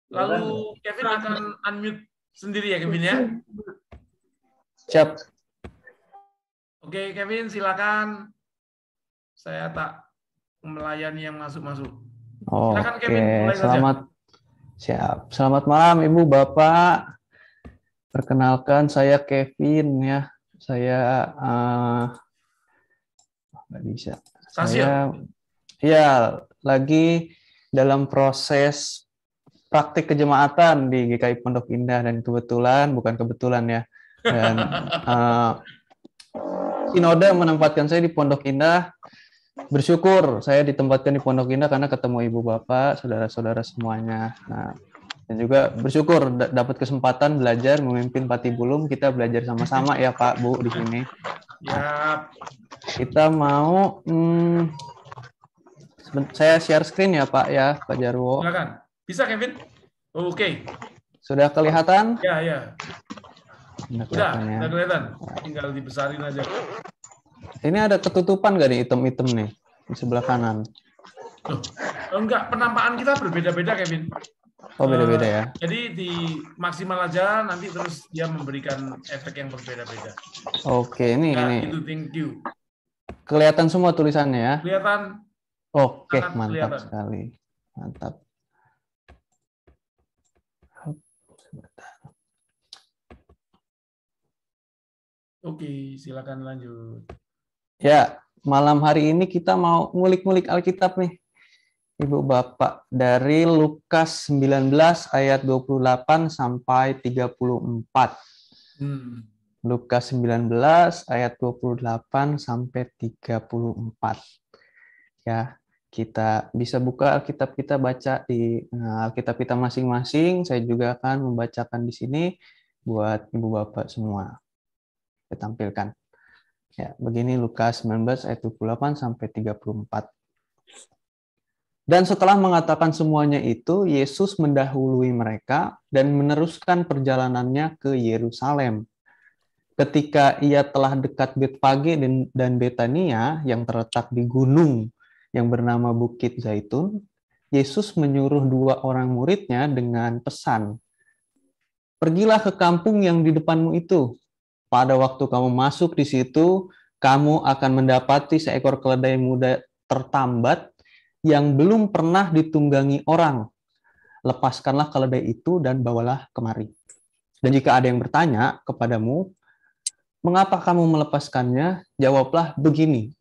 Lalu Kevin akan unmute sendiri ya, Kevin ya. Siap. Oke, Kevin silakan. Saya tak melayani yang masuk-masuk. Silakan Oke, Kevin, mulai saja. selamat siap. Selamat malam Ibu Bapak. Perkenalkan saya Kevin ya. Saya nggak bisa. Saya ya lagi dalam proses praktik kejemaatan di GKI Pondok Indah dan bukan kebetulan ya. Dan Sinode menempatkan saya di Pondok Indah. Bersyukur saya ditempatkan di Pondok Indah karena ketemu Ibu Bapak, saudara-saudara semuanya. Nah, dan juga bersyukur dapat kesempatan belajar memimpin Patibulung. Kita belajar sama-sama ya Pak, Bu di sini. Ya. Kita mau saya share screen ya Pak ya, Pak Jarwo. Silakan. Bisa Kevin? Oke. Sudah kelihatan? Ya, ya. Udah kelihatan. Tinggal dibesarin aja. Ini ada ketutupan nggak nih item-item nih di sebelah kanan? Loh, enggak, penampakan kita berbeda-beda Kevin. Oh, beda-beda ya. Jadi di maksimal aja, nanti terus dia memberikan efek yang berbeda-beda. Oke, ini. Itu thank you. Kelihatan semua tulisannya ya? Kelihatan. Oke, mantap kelihatan sekali. Mantap. Oke, silakan lanjut. Ya, malam hari ini kita mau ngulik-ngulik Alkitab nih, Ibu Bapak, dari Lukas 19 ayat 28 sampai 34. Lukas 19 ayat 28 sampai 34. Ya, kita bisa buka Alkitab kita, baca di Alkitab kita masing-masing. Saya juga akan membacakan di sini buat Ibu Bapak semua. Saya tampilkan. Ya, begini Lukas 19 ayat 28 sampai 34. Dan setelah mengatakan semuanya itu, Yesus mendahului mereka dan meneruskan perjalanannya ke Yerusalem. Ketika ia telah dekat Betfage dan Betania yang terletak di gunung yang bernama Bukit Zaitun, Yesus menyuruh 2 orang muridnya dengan pesan, "Pergilah ke kampung yang di depanmu itu. Pada waktu kamu masuk di situ, kamu akan mendapati seekor keledai muda tertambat yang belum pernah ditunggangi orang. Lepaskanlah keledai itu dan bawalah kemari. Dan jika ada yang bertanya kepadamu, mengapa kamu melepaskannya? Jawablah begini,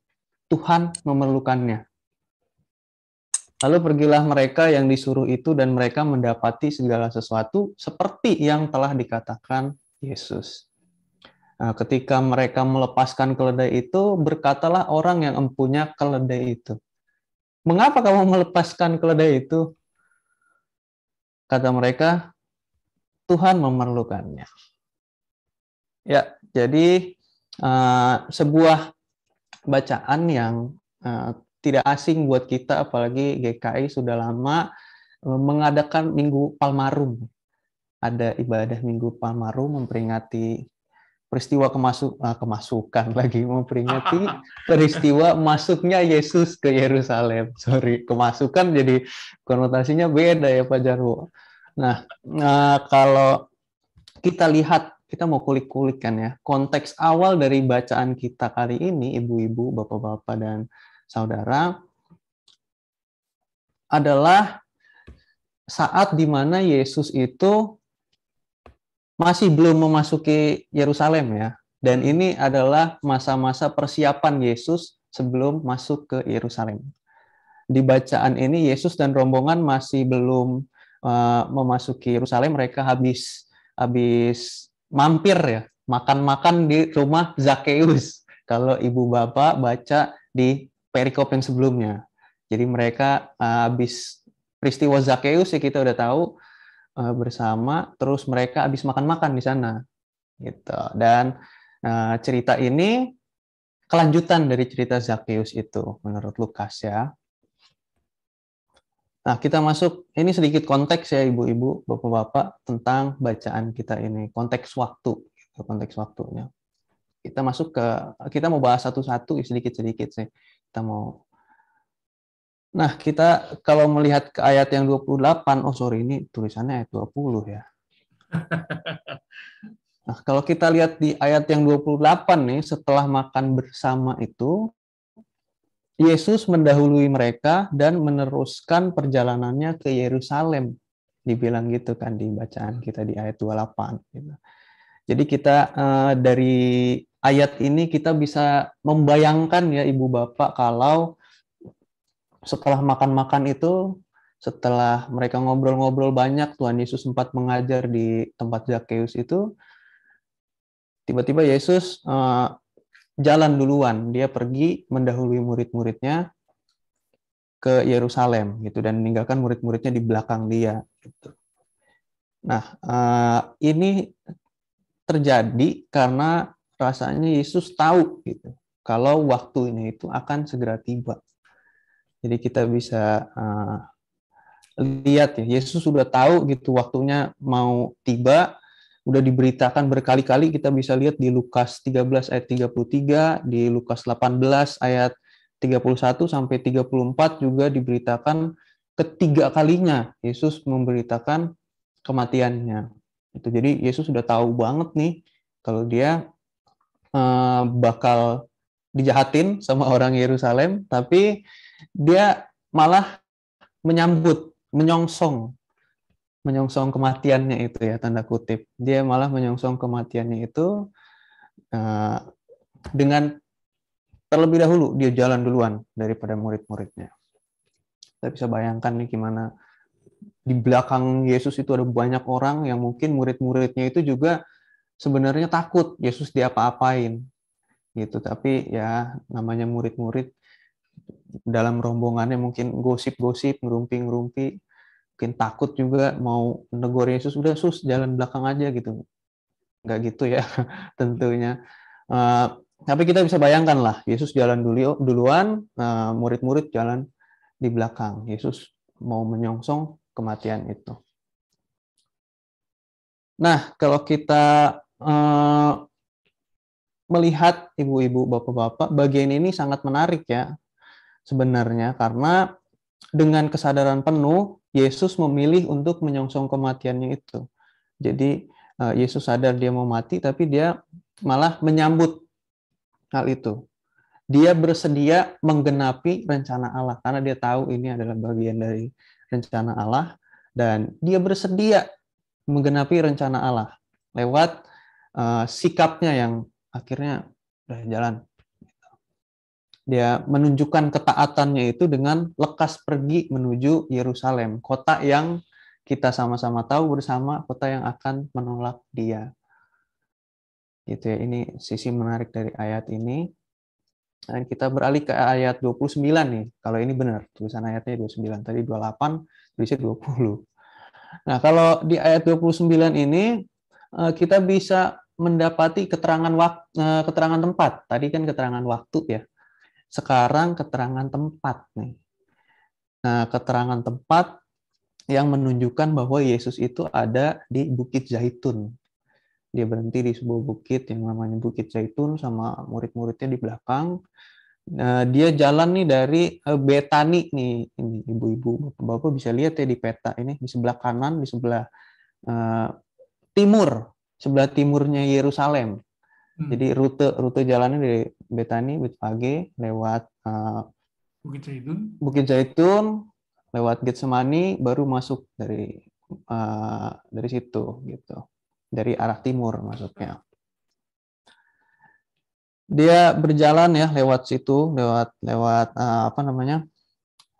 Tuhan memerlukannya." Lalu pergilah mereka yang disuruh itu dan mereka mendapati segala sesuatu seperti yang telah dikatakan Yesus. Nah, ketika mereka melepaskan keledai itu, berkatalah orang yang empunya keledai itu, "Mengapa kamu melepaskan keledai itu?" Kata mereka, "Tuhan memerlukannya." Ya, jadi sebuah bacaan yang tidak asing buat kita, apalagi GKI sudah lama mengadakan Minggu Palmarum. Ada ibadah Minggu Palmarum memperingati peristiwa kemasukan lagi, memperingati peristiwa masuknya Yesus ke Yerusalem. Kemasukan jadi konotasinya beda ya Pak Jarwo. Nah, kalau kita lihat, kita mau kulik-kulik kan ya, konteks awal dari bacaan kita kali ini, ibu-ibu, bapak-bapak, dan saudara, adalah saat di mana Yesus itu masih belum memasuki Yerusalem ya. Dan ini adalah masa-masa persiapan Yesus sebelum masuk ke Yerusalem. Di bacaan ini Yesus dan rombongan masih belum memasuki Yerusalem. Mereka habis mampir ya, makan-makan di rumah Zakeus. Kalau ibu bapak baca di perikop yang sebelumnya. Jadi mereka habis peristiwa Zakeus ya, kita udah tahu, bersama, terus mereka habis makan-makan di sana, gitu. Dan cerita ini kelanjutan dari cerita Zakeus itu menurut Lukas ya. Nah, kita masuk, ini sedikit konteks ya ibu-ibu, bapak-bapak, tentang bacaan kita ini, konteks waktunya. Kita mau bahas satu-satu sedikit-sedikit sih. Kita mau Nah, kita kalau melihat ke ayat yang 28, oh sorry, ini tulisannya ayat 20 ya. Nah, kalau kita lihat di ayat yang 28 nih, setelah makan bersama itu, Yesus mendahului mereka dan meneruskan perjalanannya ke Yerusalem. Dibilang gitu kan di bacaan kita di ayat 28. Gitu. Jadi kita dari ayat ini kita bisa membayangkan ya Ibu Bapak kalau setelah makan-makan itu, setelah mereka ngobrol-ngobrol banyak, Tuhan Yesus sempat mengajar di tempat Zakheus itu, tiba-tiba Yesus jalan duluan, dia pergi mendahului murid-muridnya ke Yerusalem gitu dan meninggalkan murid-muridnya di belakang dia. Gitu. Nah, ini terjadi karena rasanya Yesus tahu gitu kalau waktu ini itu akan segera tiba. Jadi kita bisa lihat ya, Yesus sudah tahu gitu waktunya mau tiba, udah diberitakan berkali-kali, kita bisa lihat di Lukas 13 ayat 33, di Lukas 18 ayat 31 sampai 34 juga diberitakan ketiga kalinya Yesus memberitakan kematiannya. Itu jadi Yesus sudah tahu banget nih kalau dia bakal dijahatin sama orang Yerusalem, tapi dia malah menyongsong kematiannya itu ya, tanda kutip. Dia malah menyongsong kematiannya itu dengan terlebih dahulu dia jalan duluan daripada murid-muridnya. Kita bisa bayangkan nih gimana di belakang Yesus itu ada banyak orang yang mungkin murid-muridnya itu juga sebenarnya takut Yesus diapa-apain gitu. Tapi ya namanya murid-murid dalam rombongannya mungkin gosip-gosip, ngerumpi-ngerumpi, mungkin takut juga mau menegur Yesus, udah sus jalan belakang aja gitu. Nggak gitu ya tentunya. Tapi kita bisa bayangkan lah, Yesus jalan duluan, murid-murid jalan di belakang. Yesus mau menyongsong kematian itu. Nah, kalau kita melihat ibu-ibu, bapak-bapak, bagian ini sangat menarik ya sebenarnya, karena dengan kesadaran penuh, Yesus memilih untuk menyongsong kematiannya itu. Jadi Yesus sadar dia mau mati, tapi dia malah menyambut hal itu. Dia bersedia menggenapi rencana Allah, karena dia tahu ini adalah bagian dari rencana Allah, dan dia bersedia menggenapi rencana Allah lewat sikapnya yang akhirnya udah jalan. Dia menunjukkan ketaatannya itu dengan lekas pergi menuju Yerusalem, kota yang kita sama-sama tahu bersama, kota yang akan menolak dia. Gitu ya, ini sisi menarik dari ayat ini. Dan kita beralih ke ayat 29 nih. Kalau ini benar, tulisan ayatnya 29. Tadi 28, tulisnya 20. Nah, kalau di ayat 29 ini, kita bisa mendapati keterangan tempat. Tadi kan keterangan waktu ya. Sekarang keterangan tempat nih. Nah, keterangan tempat yang menunjukkan bahwa Yesus itu ada di Bukit Zaitun. Dia berhenti di sebuah bukit yang namanya Bukit Zaitun sama murid-muridnya di belakang. Dia jalan nih dari Betani nih, ini ibu-ibu, bapak bisa lihat ya di peta ini di sebelah kanan, di sebelah timur, sebelah timurnya Yerusalem. Jadi rute jalannya dari Betani, Betfage, lewat Bukit Zaitun, lewat Getsemani, baru masuk dari situ gitu, dari arah timur maksudnya. Dia berjalan ya lewat situ, lewat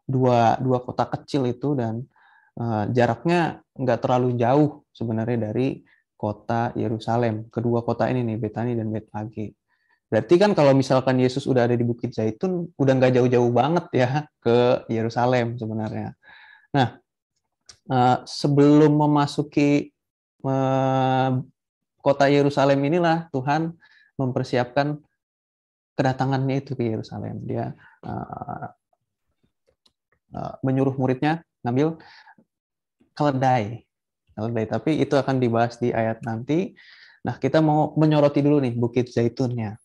dua kota kecil itu, dan jaraknya nggak terlalu jauh sebenarnya dari kota Yerusalem. Kedua kota ini nih, Betani dan Betfage. Berarti kan kalau misalkan Yesus udah ada di Bukit Zaitun, udah nggak jauh-jauh banget ya ke Yerusalem sebenarnya. Nah, sebelum memasuki kota Yerusalem inilah Tuhan mempersiapkan kedatangannya itu ke Yerusalem. Dia menyuruh muridnya ngambil keledai. Tapi itu akan dibahas di ayat nanti. Nah, kita mau menyoroti dulu nih Bukit Zaitunnya.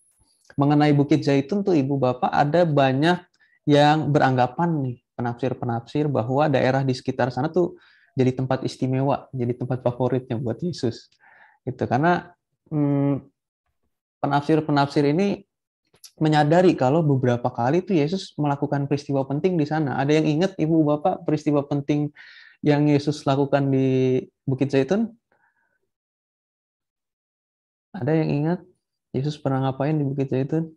Mengenai Bukit Zaitun tuh Ibu Bapak, ada banyak yang beranggapan nih penafsir-penafsir bahwa daerah di sekitar sana tuh jadi tempat istimewa, jadi tempat favoritnya buat Yesus. Itu karena penafsir-penafsir ini menyadari kalau beberapa kali tuh Yesus melakukan peristiwa penting di sana. Ada yang ingat Ibu Bapak peristiwa penting yang Yesus lakukan di Bukit Zaitun? Ada yang ingat Yesus pernah ngapain di Bukit Zaitun?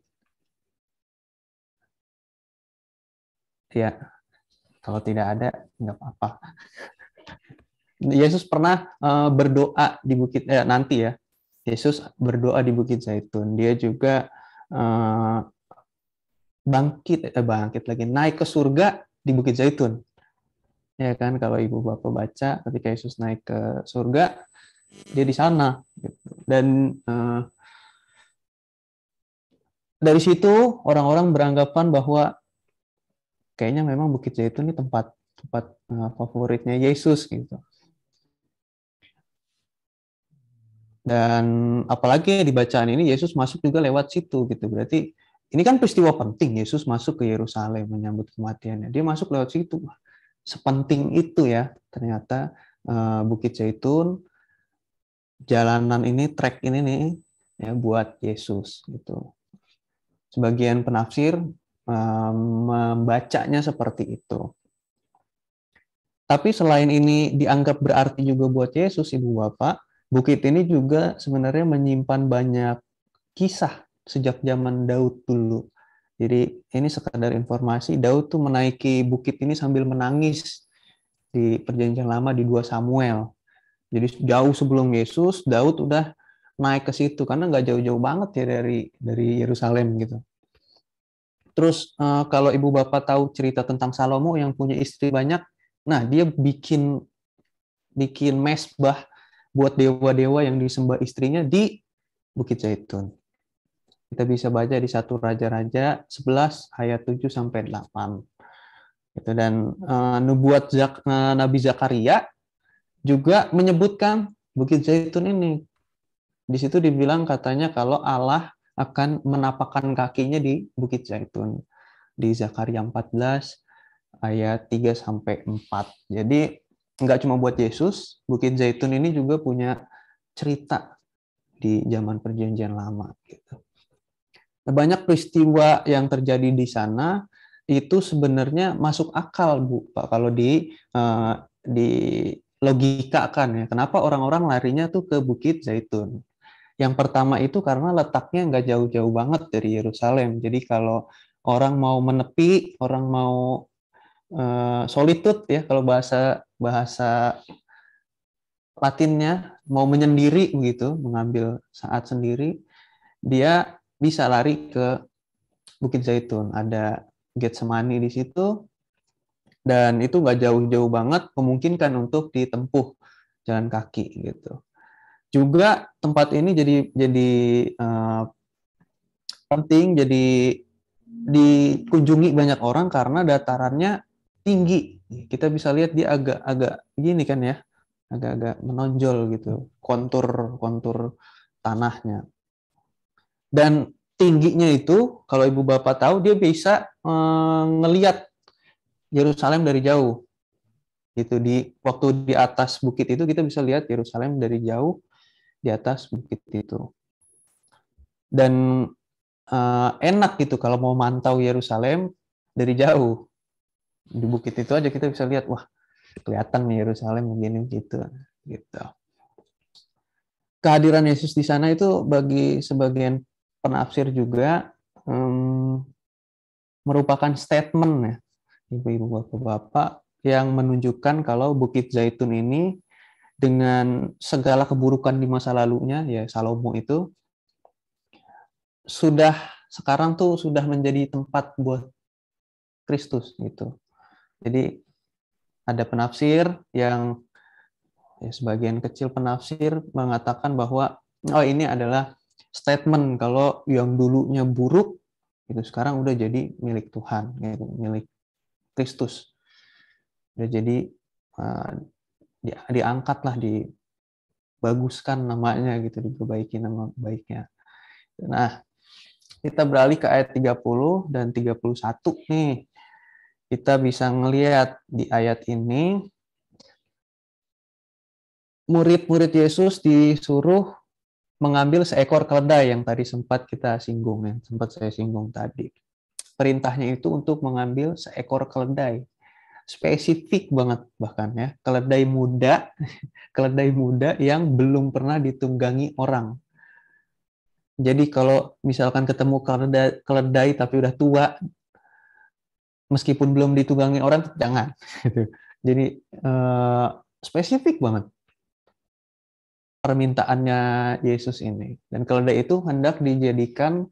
Ya, kalau tidak ada, nggak apa-apa. Yesus pernah berdoa di Bukit nanti ya. Yesus berdoa di Bukit Zaitun. Dia juga bangkit lagi, naik ke surga di Bukit Zaitun. Ya kan, kalau Ibu Bapak baca ketika Yesus naik ke surga, dia di sana. Dan dari situ orang-orang beranggapan bahwa kayaknya memang Bukit Zaitun ini tempat favoritnya Yesus gitu. Dan apalagi di bacaan ini Yesus masuk juga lewat situ gitu. Berarti ini kan peristiwa penting, Yesus masuk ke Yerusalem menyambut kematiannya. Dia masuk lewat situ. Sepenting itu ya ternyata Bukit Zaitun, jalanan ini, trek ini nih ya buat Yesus gitu. Sebagian penafsir membacanya seperti itu. Tapi selain ini dianggap berarti juga buat Yesus, Ibu Bapak, bukit ini juga sebenarnya menyimpan banyak kisah sejak zaman Daud dulu. Jadi ini sekadar informasi, Daud tuh menaiki bukit ini sambil menangis di Perjanjian Lama di 2 Samuel. Jadi jauh sebelum Yesus, Daud udah naik ke situ karena nggak jauh-jauh banget ya dari Yerusalem gitu. Terus kalau Ibu Bapak tahu cerita tentang Salomo yang punya istri banyak, nah dia bikin mesbah buat dewa-dewa yang disembah istrinya di Bukit Zaitun. Kita bisa baca di 1 Raja-Raja 11 ayat 7 sampai 8. Gitu. Dan nubuat Nabi Zakaria juga menyebutkan Bukit Zaitun ini. Di situ dibilang katanya kalau Allah akan menapakkan kakinya di Bukit Zaitun. Di Zakaria 14 ayat 3 sampai 4. Jadi nggak cuma buat Yesus, Bukit Zaitun ini juga punya cerita di zaman Perjanjian Lama gitu. Banyak peristiwa yang terjadi di sana itu sebenarnya masuk akal, Bu, Pak, kalau di logikakan ya. Kenapa orang-orang larinya tuh ke Bukit Zaitun? Yang pertama itu karena letaknya nggak jauh-jauh banget dari Yerusalem. Jadi kalau orang mau menepi, orang mau solitude ya, kalau bahasa Latinnya, mau menyendiri begitu, mengambil saat sendiri, dia bisa lari ke Bukit Zaitun. Ada Getsemani di situ, dan itu nggak jauh-jauh banget, memungkinkan untuk ditempuh jalan kaki gitu. Juga tempat ini jadi penting, jadi dikunjungi banyak orang karena datarannya tinggi. Kita bisa lihat dia agak gini kan ya, agak-agak menonjol gitu, kontur tanahnya. Dan tingginya itu, kalau Ibu Bapak tahu, dia bisa ngelihat Yerusalem dari jauh. Gitu, waktu di atas bukit itu kita bisa lihat Yerusalem dari jauh di atas bukit itu. Dan enak gitu kalau mau mantau Yerusalem dari jauh. Di bukit itu aja kita bisa lihat, wah kelihatan nih Yerusalem begini gitu. Kehadiran Yesus di sana itu bagi sebagian penafsir juga merupakan statement ya, Ibu-ibu bapak-bapak, yang menunjukkan kalau Bukit Zaitun ini dengan segala keburukan di masa lalunya ya Salomo itu sekarang tuh sudah menjadi tempat buat Kristus gitu. Jadi ada penafsir yang ya, sebagian kecil penafsir mengatakan bahwa ini adalah statement kalau yang dulunya buruk itu sekarang udah jadi milik Tuhan, gitu, milik Kristus. Udah jadi diangkatlah, dibaguskan namanya gitu, diperbaiki nama baiknya. Nah, kita beralih ke ayat 30 dan 31 nih. kita bisa ngelihat di ayat ini, murid-murid Yesus disuruh mengambil seekor keledai yang tadi sempat kita singgung, yang sempat saya singgung tadi. Perintahnya itu untuk mengambil seekor keledai. Spesifik banget bahkan ya, keledai muda yang belum pernah ditunggangi orang. Jadi kalau misalkan ketemu keledai tapi udah tua, meskipun belum ditunggangi orang, jangan. Jadi spesifik banget permintaannya Yesus ini. Dan keledai itu hendak dijadikan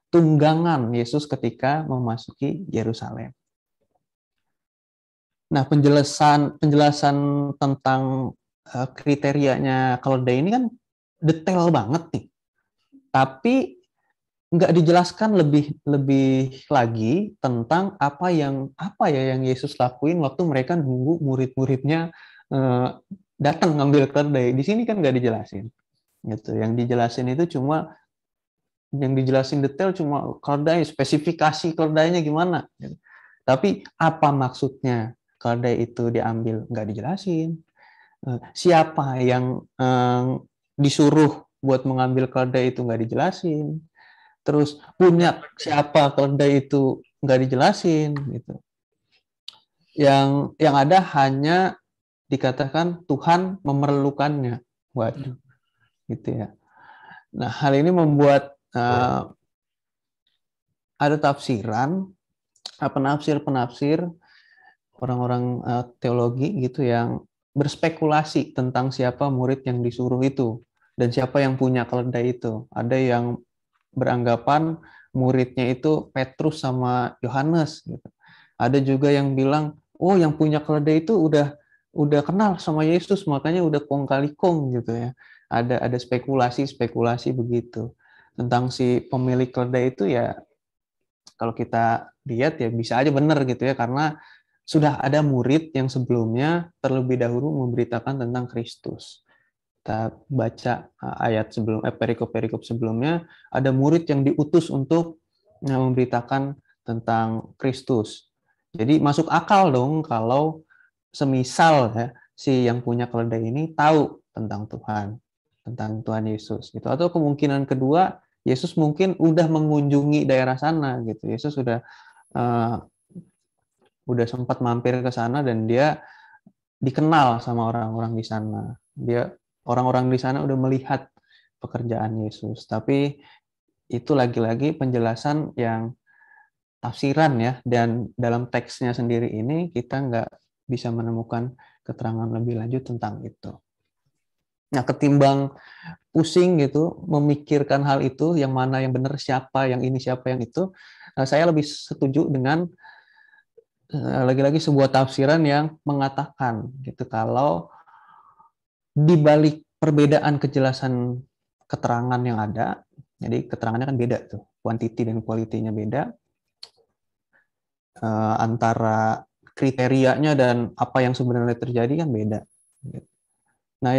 tunggangan Yesus ketika memasuki Yerusalem. Nah, penjelasan tentang kriterianya keledai ini kan detail banget nih. Tapi nggak dijelaskan lebih lagi tentang apa yang Yesus lakuin waktu mereka nunggu murid-muridnya datang ngambil keledai. Di sini kan nggak dijelasin. Gitu. Yang dijelasin detail cuma keledai, spesifikasi keledainya gimana. Gitu. Tapi apa maksudnya keledai itu diambil nggak dijelasin. Siapa yang disuruh buat mengambil keledai itu nggak dijelasin. Terus punya siapa keledai itu nggak dijelasin gitu. Yang ada hanya dikatakan Tuhan memerlukannya. Waduh, gitu ya. Nah, hal ini membuat ada tafsiran, penafsir orang-orang teologi gitu yang berspekulasi tentang siapa murid yang disuruh itu dan siapa yang punya keledai itu. Ada yang beranggapan muridnya itu Petrus sama Yohanes gitu. Ada juga yang bilang, oh yang punya keledai itu udah kenal sama Yesus, makanya udah kong kali kong gitu ya. Ada spekulasi begitu tentang si pemilik keledai itu ya. Kalau kita lihat ya bisa aja benar gitu ya, karena sudah ada murid yang sebelumnya terlebih dahulu memberitakan tentang Kristus. Kita baca ayat perikop-perikop sebelumnya, ada murid yang diutus untuk memberitakan tentang Kristus. Jadi masuk akal dong kalau semisal ya, si yang punya keledai ini tahu tentang Tuhan Yesus gitu. Atau kemungkinan kedua, Yesus mungkin udah mengunjungi daerah sana gitu. Yesus udah sempat mampir ke sana dan dia dikenal sama orang-orang di sana. Orang-orang di sana udah melihat pekerjaan Yesus. Tapi itu lagi-lagi penjelasan yang tafsiran ya, dan dalam teksnya sendiri ini kita nggak bisa menemukan keterangan lebih lanjut tentang itu. Nah, ketimbang pusing gitu memikirkan hal itu, yang mana yang benar, siapa yang ini, siapa yang itu, saya lebih setuju dengan lagi-lagi sebuah tafsiran yang mengatakan gitu kalau di balik perbedaan kejelasan keterangan yang ada, jadi keterangannya kan beda tuh, quantity dan quality-nya beda, antara kriterianya dan apa yang sebenarnya terjadi kan beda. Nah,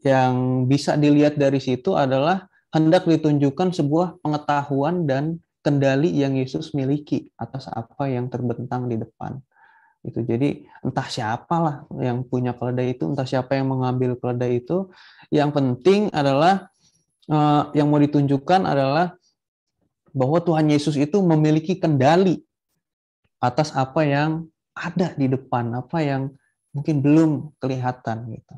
yang bisa dilihat dari situ adalah hendak ditunjukkan sebuah pengetahuan dan kendali yang Yesus miliki atas apa yang terbentang di depan. Itu jadi entah siapalah yang punya keledai itu, entah siapa yang mengambil keledai itu, yang penting adalah yang mau ditunjukkan adalah bahwa Tuhan Yesus itu memiliki kendali atas apa yang ada di depan, apa yang mungkin belum kelihatan gitu.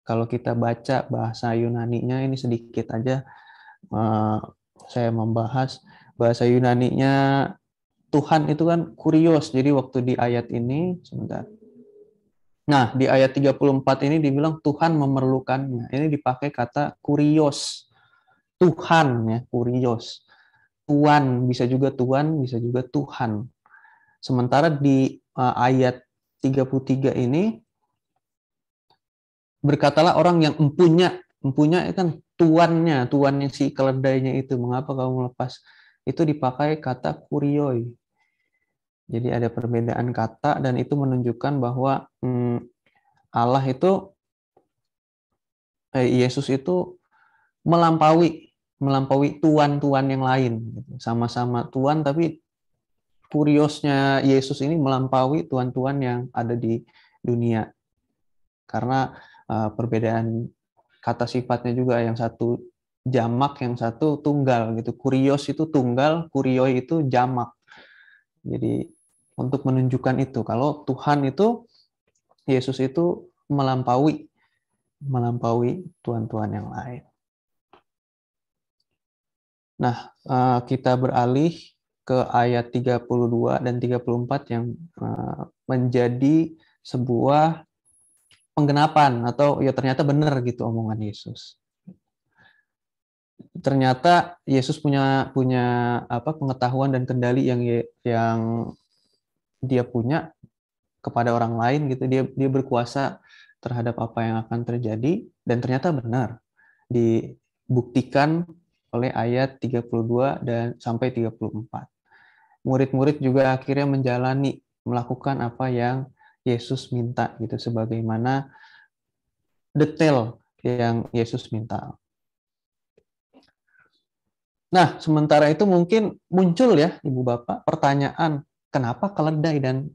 Kalau kita baca bahasa Yunani-nya ini sedikit aja, saya membahas bahasa Yunani-nya Tuhan itu kan kurios. Jadi waktu di ayat ini, sebentar. Nah, di ayat 34 ini dibilang Tuhan memerlukannya. Ini dipakai kata kurios. Tuhan ya, kurios. Tuan, bisa juga Tuhan, bisa juga Tuhan. Sementara di ayat 33 ini, berkatalah orang yang empunya kan tuannya si keledainya itu, mengapa kamu melepas? Itu dipakai kata kurioi. Jadi ada perbedaan kata dan itu menunjukkan bahwa Allah itu, Yesus itu melampaui tuan-tuan yang lain. Sama-sama tuan tapi kuriosnya Yesus ini melampaui tuan-tuan yang ada di dunia. Karena perbedaan kata sifatnya juga, yang satu jamak, yang satu tunggal gitu. Kurios itu tunggal, kurioi itu jamak. Jadi untuk menunjukkan itu kalau Tuhan itu, Yesus itu melampaui tuan-tuan yang lain. Nah, kita beralih ke ayat 32 dan 34 yang menjadi sebuah penggenapan, atau ya ternyata benar gitu omongan Yesus. Ternyata Yesus punya pengetahuan dan kendali yang dia punya kepada orang lain gitu. Dia berkuasa terhadap apa yang akan terjadi, dan ternyata benar. Dibuktikan oleh ayat 32 dan sampai 34. Murid-murid juga akhirnya melakukan apa yang Yesus minta gitu, sebagaimana detail yang Yesus minta. Nah, sementara itu mungkin muncul ya Ibu Bapak pertanyaan, kenapa keledai dan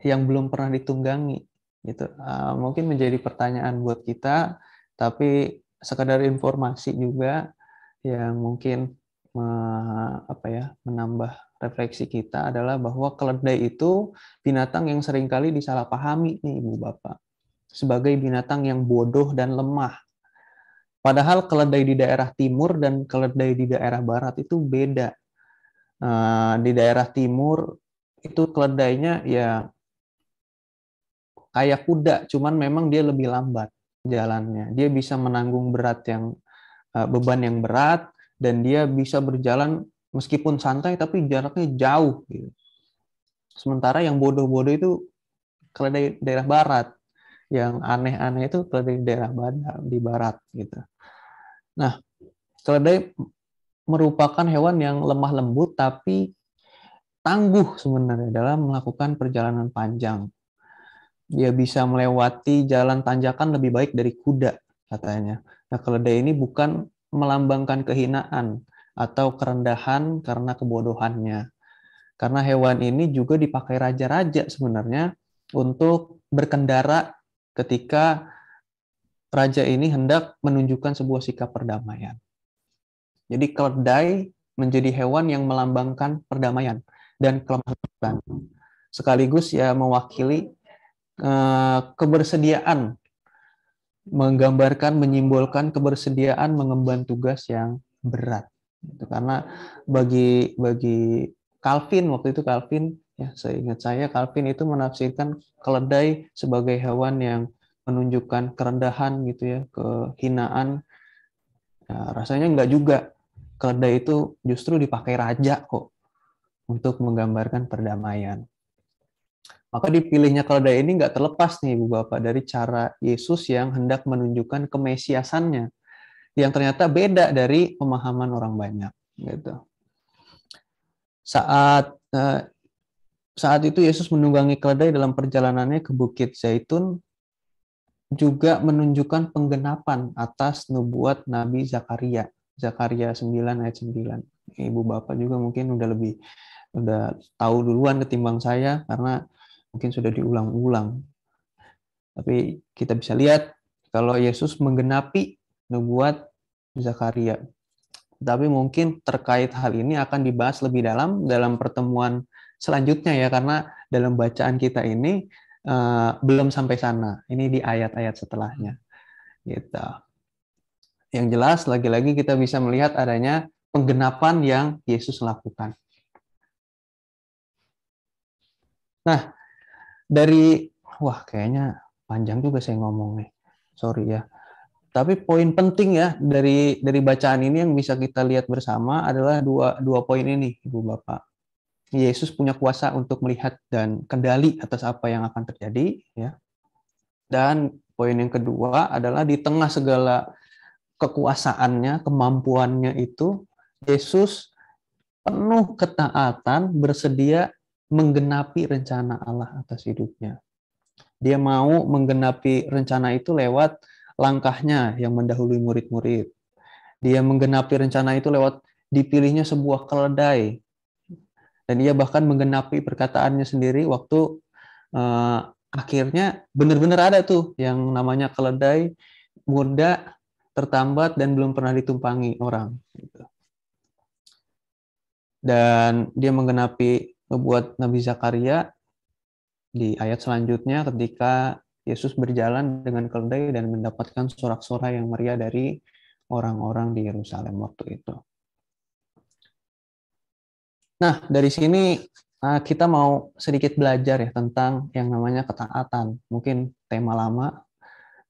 yang belum pernah ditunggangi gitu. Mungkin menjadi pertanyaan buat kita, tapi sekadar informasi juga yang mungkin menambah refleksi kita adalah bahwa keledai itu binatang yang seringkali disalahpahami nih Ibu Bapak, sebagai binatang yang bodoh dan lemah. Padahal keledai di daerah timur dan keledai di daerah barat itu beda. Di daerah timur itu keledainya ya kayak kuda, cuman memang dia lebih lambat jalannya. Dia bisa menanggung beban yang berat, dan dia bisa berjalan meskipun santai tapi jaraknya jauh gitu. Sementara yang bodoh-bodoh itu keledai daerah barat, yang aneh-aneh itu keledai daerah di barat gitu. Nah, keledai merupakan hewan yang lemah lembut tapi tangguh sebenarnya dalam melakukan perjalanan panjang. Dia bisa melewati jalan tanjakan lebih baik dari kuda, katanya. Nah, keledai ini bukan melambangkan kehinaan atau kerendahan karena kebodohannya. Karena hewan ini juga dipakai raja-raja sebenarnya untuk berkendara ketika raja ini hendak menunjukkan sebuah sikap perdamaian. Jadi keledai menjadi hewan yang melambangkan perdamaian dan kelembutan. Sekaligus ya mewakili kebersediaan, menyimbolkan kebersediaan mengemban tugas yang berat. Karena bagi Calvin, waktu itu Calvin, ya seingat saya Calvin itu menafsirkan keledai sebagai hewan yang menunjukkan kerendahan gitu ya, kehinaan. Nah, rasanya enggak juga. Keledai itu justru dipakai raja kok untuk menggambarkan perdamaian. Maka dipilihnya keledai ini nggak terlepas nih Ibu Bapak dari cara Yesus yang hendak menunjukkan kemesiasannya, yang ternyata beda dari pemahaman orang banyak. Gitu. Saat itu Yesus menunggangi keledai dalam perjalanannya ke Bukit Zaitun, juga menunjukkan penggenapan atas nubuat Nabi Zakaria. Zakaria 9 ayat 9. Ibu Bapak juga mungkin udah tahu duluan ketimbang saya karena mungkin sudah diulang-ulang. Tapi kita bisa lihat kalau Yesus menggenapi nubuat Zakaria. Tapi mungkin terkait hal ini akan dibahas lebih dalam pertemuan selanjutnya ya, karena dalam bacaan kita ini belum sampai sana. Ini di ayat-ayat setelahnya. Gitu. Yang jelas lagi-lagi kita bisa melihat adanya penggenapan yang Yesus lakukan. Nah, kayaknya panjang juga saya ngomong nih. Sorry ya. Tapi poin penting ya dari bacaan ini yang bisa kita lihat bersama adalah dua poin ini, Ibu Bapak. Yesus punya kuasa untuk melihat dan kendali atas apa yang akan terjadi, ya. Dan poin yang kedua adalah di tengah segala kekuasaannya, kemampuannya itu, Yesus penuh ketaatan, bersedia menggenapi rencana Allah atas hidupnya. Dia mau menggenapi rencana itu lewat langkahnya yang mendahului murid-murid. Dia menggenapi rencana itu lewat dipilihnya sebuah keledai Dan ia bahkan menggenapi perkataannya sendiri waktu akhirnya benar-benar ada tuh yang namanya keledai muda, tertambat, dan belum pernah ditumpangi orang. Dan dia menggenapi buat Nabi Zakaria di ayat selanjutnya ketika Yesus berjalan dengan keledai dan mendapatkan sorak-sorai yang meriah dari orang-orang di Yerusalem waktu itu. Nah, dari sini kita mau sedikit belajar ya tentang yang namanya ketaatan. Mungkin tema lama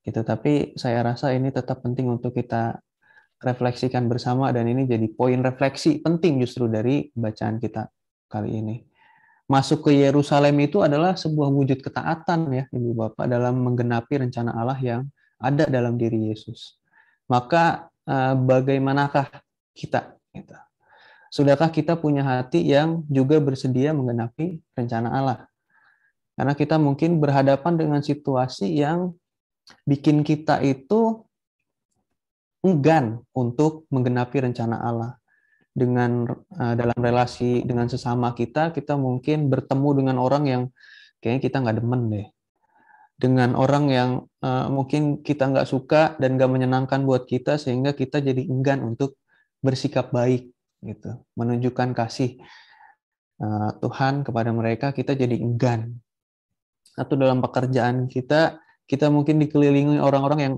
gitu, tapi saya rasa ini tetap penting untuk kita refleksikan bersama, dan ini jadi poin refleksi penting justru dari bacaan kita kali ini. Masuk ke Yerusalem itu adalah sebuah wujud ketaatan ya Ibu Bapak dalam menggenapi rencana Allah yang ada dalam diri Yesus. Maka bagaimanakah kita? Sudahkah kita punya hati yang juga bersedia menggenapi rencana Allah? Karena kita mungkin berhadapan dengan situasi yang bikin kita itu enggan untuk menggenapi rencana Allah. Dengan dalam relasi dengan sesama kita mungkin bertemu dengan orang yang kayaknya kita nggak demen deh. Dengan orang yang mungkin kita nggak suka dan nggak menyenangkan buat kita, sehingga kita jadi enggan untuk bersikap baik, gitu, menunjukkan kasih Tuhan kepada mereka, kita jadi enggan. Atau dalam pekerjaan kita mungkin dikelilingi orang-orang yang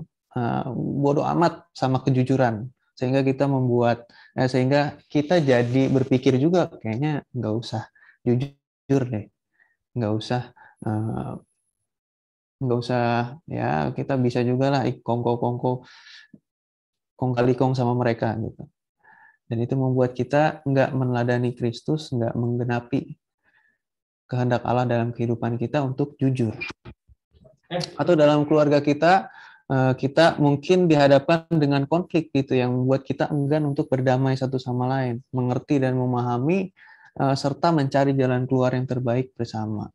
bodoh amat sama kejujuran, sehingga kita jadi berpikir juga kayaknya nggak usah jujur deh, nggak usah ya, kita bisa juga lah kong kali kong sama mereka gitu. Dan itu membuat kita nggak meneladani Kristus, nggak menggenapi kehendak Allah dalam kehidupan kita untuk jujur. Atau dalam keluarga kita mungkin dihadapkan dengan konflik gitu yang membuat kita enggan untuk berdamai satu sama lain, mengerti dan memahami serta mencari jalan keluar yang terbaik bersama.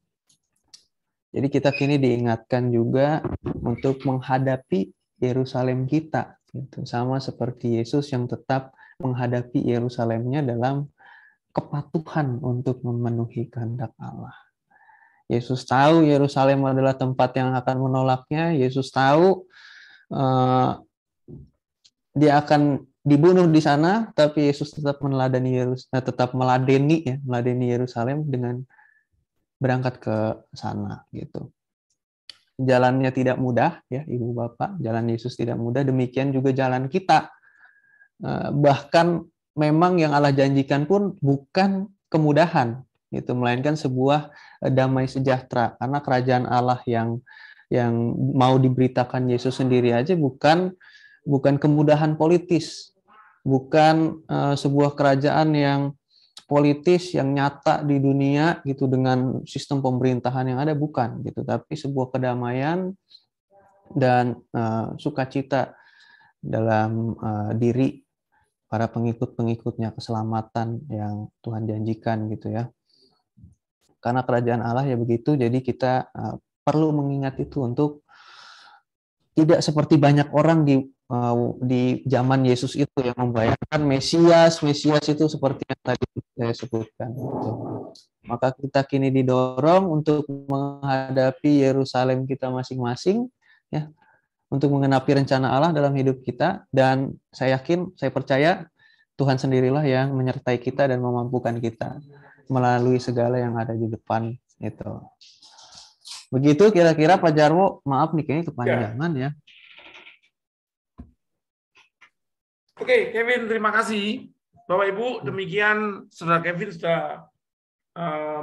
Jadi kita kini diingatkan juga untuk menghadapi Yerusalem kita, gitu. Sama seperti Yesus yang tetap menghadapi Yerusalemnya dalam kepatuhan untuk memenuhi kehendak Allah. Yesus tahu Yerusalem adalah tempat yang akan menolaknya. Yesus tahu dia akan dibunuh di sana, tapi Yesus tetap meladeni Yerusalem dengan berangkat ke sana gitu. Jalannya tidak mudah ya Ibu Bapak, jalan Yesus tidak mudah, demikian juga jalan kita. Bahkan memang yang Allah janjikan pun bukan kemudahan gitu, melainkan sebuah damai sejahtera, karena kerajaan Allah yang mau diberitakan Yesus sendiri aja bukan kemudahan politis, bukan sebuah kerajaan yang politis yang nyata di dunia gitu dengan sistem pemerintahan yang ada, bukan gitu, tapi sebuah kedamaian dan sukacita dalam diri para pengikut-pengikutnya, keselamatan yang Tuhan janjikan gitu ya. Karena kerajaan Allah ya begitu, jadi kita perlu mengingat itu untuk tidak seperti banyak orang di zaman Yesus itu yang membayangkan Mesias itu seperti yang tadi saya sebutkan. Maka kita kini didorong untuk menghadapi Yerusalem kita masing-masing, ya, untuk menggenapi rencana Allah dalam hidup kita. Dan saya percaya Tuhan sendirilah yang menyertai kita dan memampukan kita melalui segala yang ada di depan itu. Begitu kira-kira Pak Jarwo, maaf nih kayaknya kepanjangan ya. Oke, Kevin, terima kasih. Bapak Ibu, demikian Saudara Kevin sudah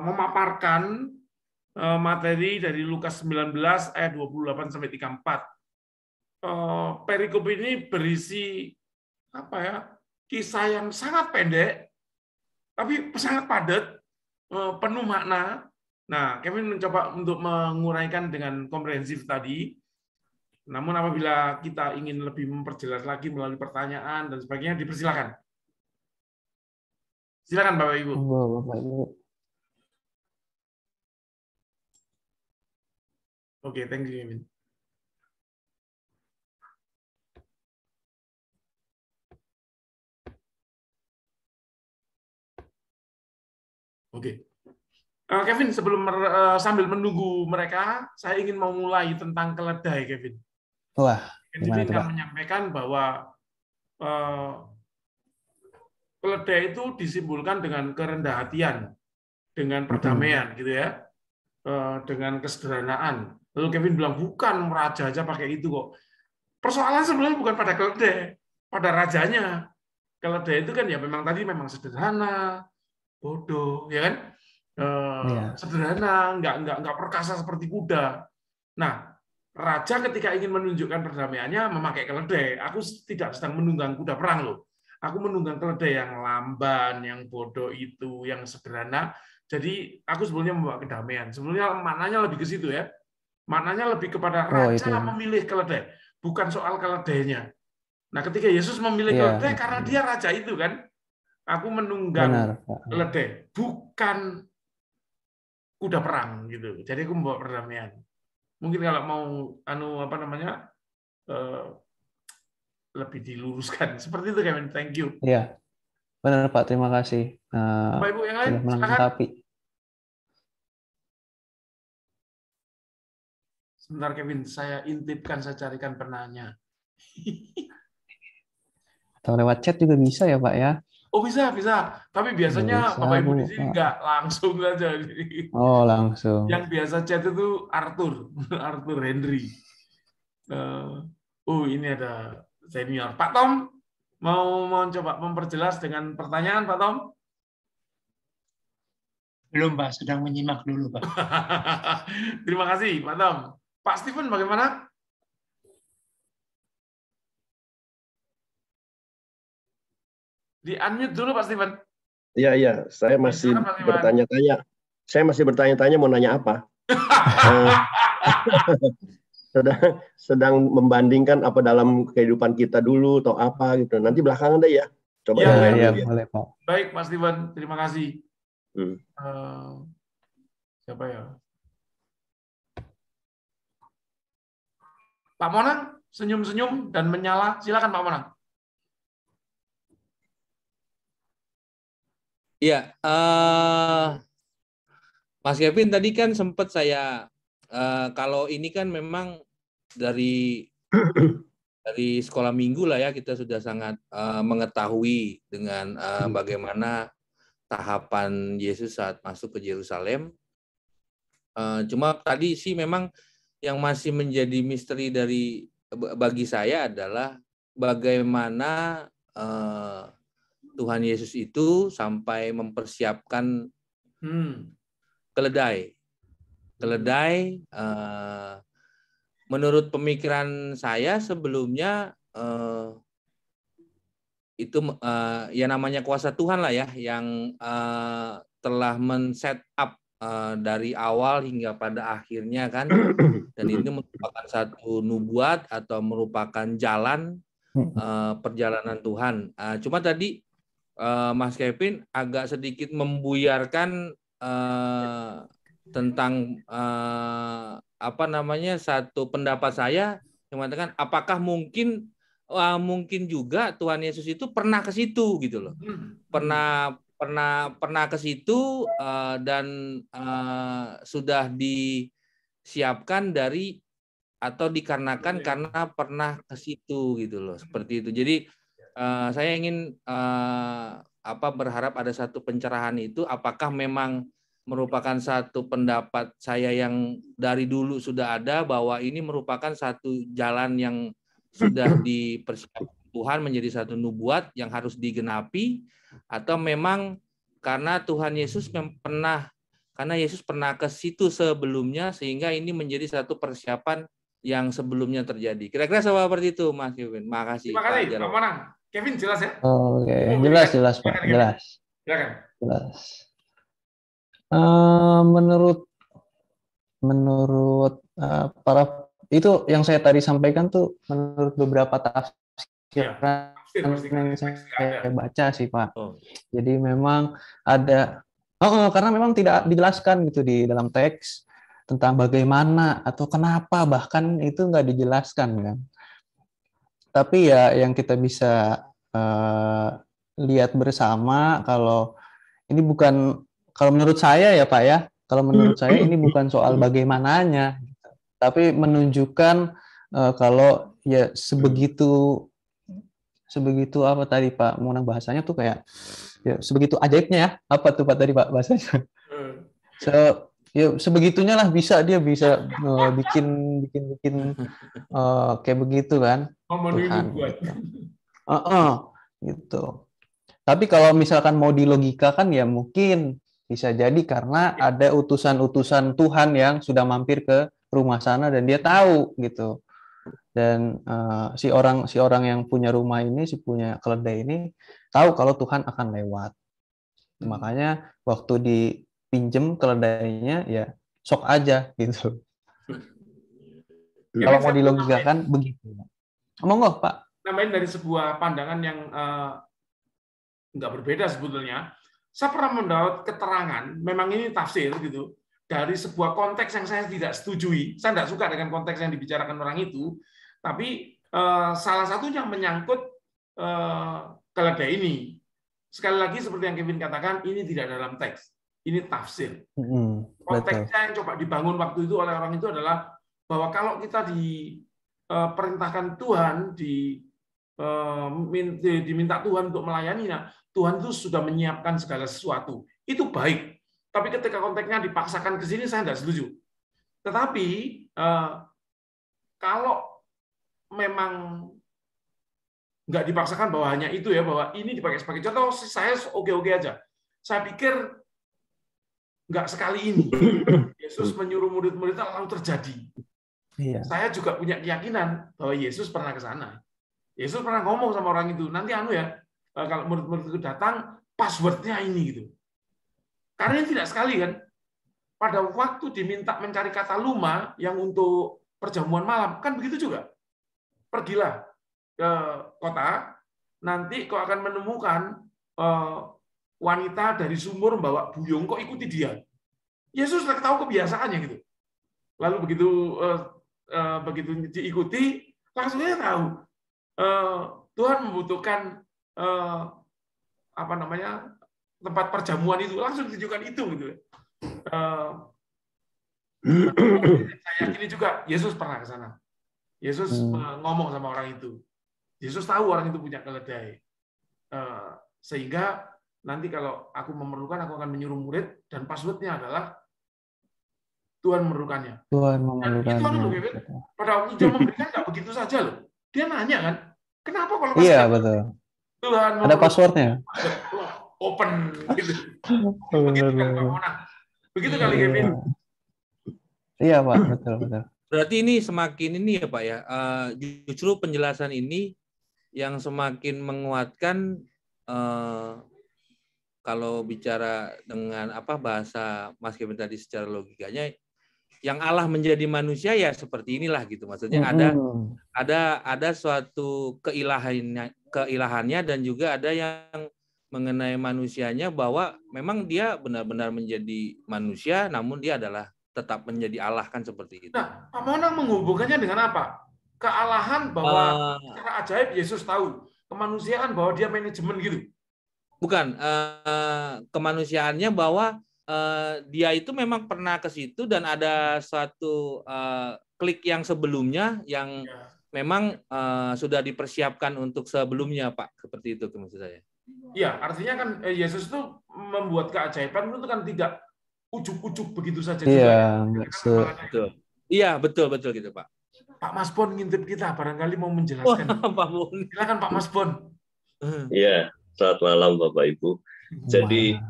memaparkan materi dari Lukas 19 ayat 28 sampai 34. Perikop ini berisi kisah yang sangat pendek, tapi sangat padat, penuh makna. Nah, Kevin mencoba untuk menguraikan dengan komprehensif tadi. Namun apabila kita ingin lebih memperjelas lagi melalui pertanyaan dan sebagainya, dipersilakan. Silakan Bapak Ibu. Bapak Ibu. Oke, thank you, Kevin. Oke. Kevin, sambil menunggu mereka, saya ingin memulai tentang keledai, Kevin. Wah, Jadi gimana tuh, ingin Pak? menyampaikan bahwa keledai itu disimbolkan dengan kerendahan hatian, dengan perdamaian, gitu ya, dengan kesederhanaan. Lalu Kevin bilang, bukan raja aja pakai itu kok. Persoalan sebenarnya bukan pada keledai, pada rajanya. Keledai itu kan ya memang sederhana, bodoh, ya kan? Iya, Sederhana, nggak perkasa seperti kuda. Nah, raja ketika ingin menunjukkan perdamaiannya memakai keledai. Aku tidak sedang menunggang kuda perang loh. Aku menunggang keledai yang lamban, yang bodoh itu, yang sederhana. Jadi aku sebetulnya membawa kedamaian. Sebenarnya maknanya lebih ke situ ya. Maknanya lebih kepada oh raja itu, memilih keledai, bukan soal keledainya. Nah, ketika Yesus memilih iya, keledai iya, karena iya. dia raja itu kan, aku menunggang Benar, Pak. keledai, bukan kuda perang gitu. Jadi aku membawa perdamaian. Mungkin kalau mau apa namanya eh, lebih diluruskan seperti itu Kevin. Thank you. Iya, benar Pak. Terima kasih. Bapak Ibu yang lain Sudah silakan. melengkapi. Sebentar Kevin, saya intipkan, saya carikan penanya. Atau lewat chat juga bisa ya, Pak ya? Oh bisa, bisa. Tapi biasanya Bisa, Bapak Ibu Bu, di sini Pak. nggak langsung saja. Oh, langsung. Yang biasa chat itu Arthur, Arthur Henry. Ini ada senior. Pak Tom, mau coba memperjelas dengan pertanyaan, Pak Tom? Belum, Pak. Sedang menyimak dulu, Pak. Terima kasih, Pak Tom. Pak Steven, bagaimana? Di-unmute dulu, Pak Steven. Iya, iya. Saya masih Silakan, Pak Steven. bertanya-tanya. Saya masih bertanya-tanya mau nanya apa. sedang membandingkan apa dalam kehidupan kita dulu atau apa gitu. Nanti belakangan deh ya. Coba yang lain Ya, dulu ya. boleh, Pak. Baik, Pak Steven. Terima kasih. Siapa ya? Pak Monang, senyum-senyum dan menyala. Silakan, Pak Monang. Iya, Mas Kevin tadi kan sempat saya kalau ini kan memang dari sekolah minggu lah ya, kita sudah sangat mengetahui dengan bagaimana tahapan Yesus saat masuk ke Yerusalem. Cuma tadi sih memang yang masih menjadi misteri bagi saya adalah bagaimana Tuhan Yesus itu sampai mempersiapkan keledai. Keledai, menurut pemikiran saya sebelumnya itu ya namanya kuasa Tuhan lah ya, yang telah men-set up dari awal hingga pada akhirnya kan, dan ini merupakan satu nubuat atau merupakan jalan perjalanan Tuhan. Cuma tadi Mas Kevin agak sedikit membuyarkan tentang satu pendapat saya yang mengatakan apakah mungkin juga Tuhan Yesus itu pernah ke situ gitu loh, pernah ke situ dan sudah disiapkan atau dikarenakan karena pernah ke situ gitu loh, seperti itu. Jadi saya ingin berharap ada satu pencerahan itu, apakah memang merupakan satu pendapat saya yang dari dulu sudah ada bahwa ini merupakan satu jalan yang sudah dipersiapkan Tuhan menjadi satu nubuat yang harus digenapi, atau memang karena Tuhan Yesus karena Yesus pernah ke situ sebelumnya sehingga ini menjadi satu persiapan yang sebelumnya terjadi. Kira-kira seperti itu, Mas Kevin. Makasih. Terima kasih, Pak Monang. Kevin, jelas ya? Oke, jelas Pak, jelas. Silakan. Jelas. Menurut para itu yang saya tadi sampaikan tuh menurut beberapa tafsiran yang saya baca sih Pak. Jadi memang ada karena memang tidak dijelaskan gitu di dalam teks tentang bagaimana atau kenapa, bahkan itu nggak dijelaskan kan. Tapi ya yang kita bisa lihat bersama kalau ini bukan kalau menurut saya ya Pak ya, kalau menurut saya ini bukan soal bagaimananya, gitu. Tapi menunjukkan kalau ya sebegitu apa tadi Pak Munang bahasanya tuh kayak ya sebegitu ajaibnya ya, apa tuh Pak tadi Pak bahasanya? So, ya sebegitunya lah bisa bikin kayak begitu kan Memenuhi Tuhan nubuat. gitu. Gitu. Tapi kalau misalkan mau dilogikakan ya mungkin bisa jadi karena ada utusan-utusan Tuhan yang sudah mampir ke rumah sana dan dia tahu gitu. Dan si orang yang punya rumah ini, si punya keledai ini tahu kalau Tuhan akan lewat. Makanya waktu dipinjem keledainya ya sok aja gitu. Kalau mau dilogikakan begitu. Monggo Pak. Namanya dari sebuah pandangan yang nggak berbeda sebetulnya. Saya pernah mendapat keterangan, memang ini tafsir gitu, dari sebuah konteks yang saya tidak setujui. Saya tidak suka dengan konteks yang dibicarakan orang itu, tapi salah satunya menyangkut keledai ini. Sekali lagi seperti yang Kevin katakan, ini tidak dalam teks, ini tafsir. Konteksnya yang coba dibangun waktu itu oleh orang itu adalah bahwa kalau kita diperintahkan Tuhan, diminta Tuhan untuk melayaninya, Tuhan itu sudah menyiapkan segala sesuatu. Itu baik. Tapi ketika konteksnya dipaksakan ke sini, saya tidak setuju. Tetapi kalau memang nggak dipaksakan bahwa hanya itu ya, bahwa ini dipakai sebagai contoh, saya oke-oke aja. Saya pikir nggak sekali ini Yesus menyuruh murid-muridnya lalu terjadi. Iya. Saya juga punya keyakinan bahwa Yesus pernah ke sana. Yesus pernah ngomong sama orang itu, nanti kalau murid-murid itu datang, passwordnya ini gitu. Karena ini tidak sekali kan. Pada waktu diminta mencari kata luma yang untuk perjamuan malam, kan begitu juga. Pergilah ke kota, nanti kau akan menemukan wanita dari sumur membawa buyung, kok ikuti dia. Yesus sudah tahu kebiasaannya gitu. Lalu begitu diikuti, langsung dia tahu Tuhan membutuhkan tempat perjamuan itu, langsung ditunjukkan itu gitu. Saya yakini juga Yesus pernah ke sana. Yesus ngomong sama orang itu. Yesus tahu orang itu punya keledai. Sehingga nanti kalau aku memerlukan, aku akan menyuruh murid, dan passwordnya adalah Tuhan memerlukannya. Tuhan memerlukannya. Pada waktu dia memberikan nggak begitu saja loh. Dia nanya kan, kenapa kalau iya betul. Tuhan ada passwordnya. Open gitu. Begitu kan Pak Monang. Begitu kali Kevin. Iya Pak, betul. Berarti ini semakin ini ya Pak ya. Justru penjelasan ini yang semakin menguatkan kalau bicara dengan bahasa Mas Kevin tadi secara logikanya, yang Allah menjadi manusia ya seperti inilah gitu. Maksudnya ada suatu keilahannya dan juga ada yang mengenai manusianya, bahwa memang dia benar-benar menjadi manusia namun dia adalah tetap menjadi Allah, kan seperti itu. Nah, Pak Monang menghubungkannya dengan apa? Kealahan bahwa secara ajaib Yesus tahu, kemanusiaan bahwa dia manajemen gitu. Bukan, kemanusiaannya bahwa dia itu memang pernah ke situ dan ada suatu klik yang sebelumnya yang memang sudah dipersiapkan untuk sebelumnya, Pak. Seperti itu maksud saya. Iya, artinya kan Yesus itu membuat keajaiban itu kan tidak ujuk-ujuk begitu saja juga. Iya, betul gitu, Pak. Pak Mas Bon ngintip kita, barangkali mau menjelaskan. Silakan Pak Mas Bon. Iya, selamat malam Bapak Ibu. Jadi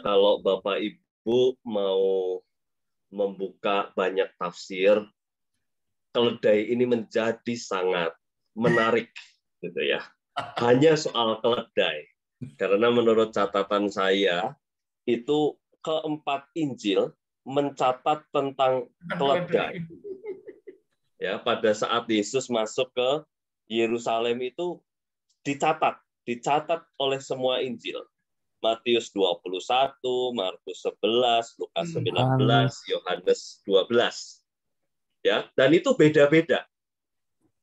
kalau Bapak Ibu mau membuka banyak tafsir, keledai ini menjadi sangat menarik, gitu ya. Hanya soal keledai, karena menurut catatan saya itu keempat Injil mencatat tentang keledai. Ya, pada saat Yesus masuk ke Yerusalem itu dicatat oleh semua Injil. Matius 21, Markus 11, Lukas 19, Yohanes 12. Ya, dan itu beda-beda.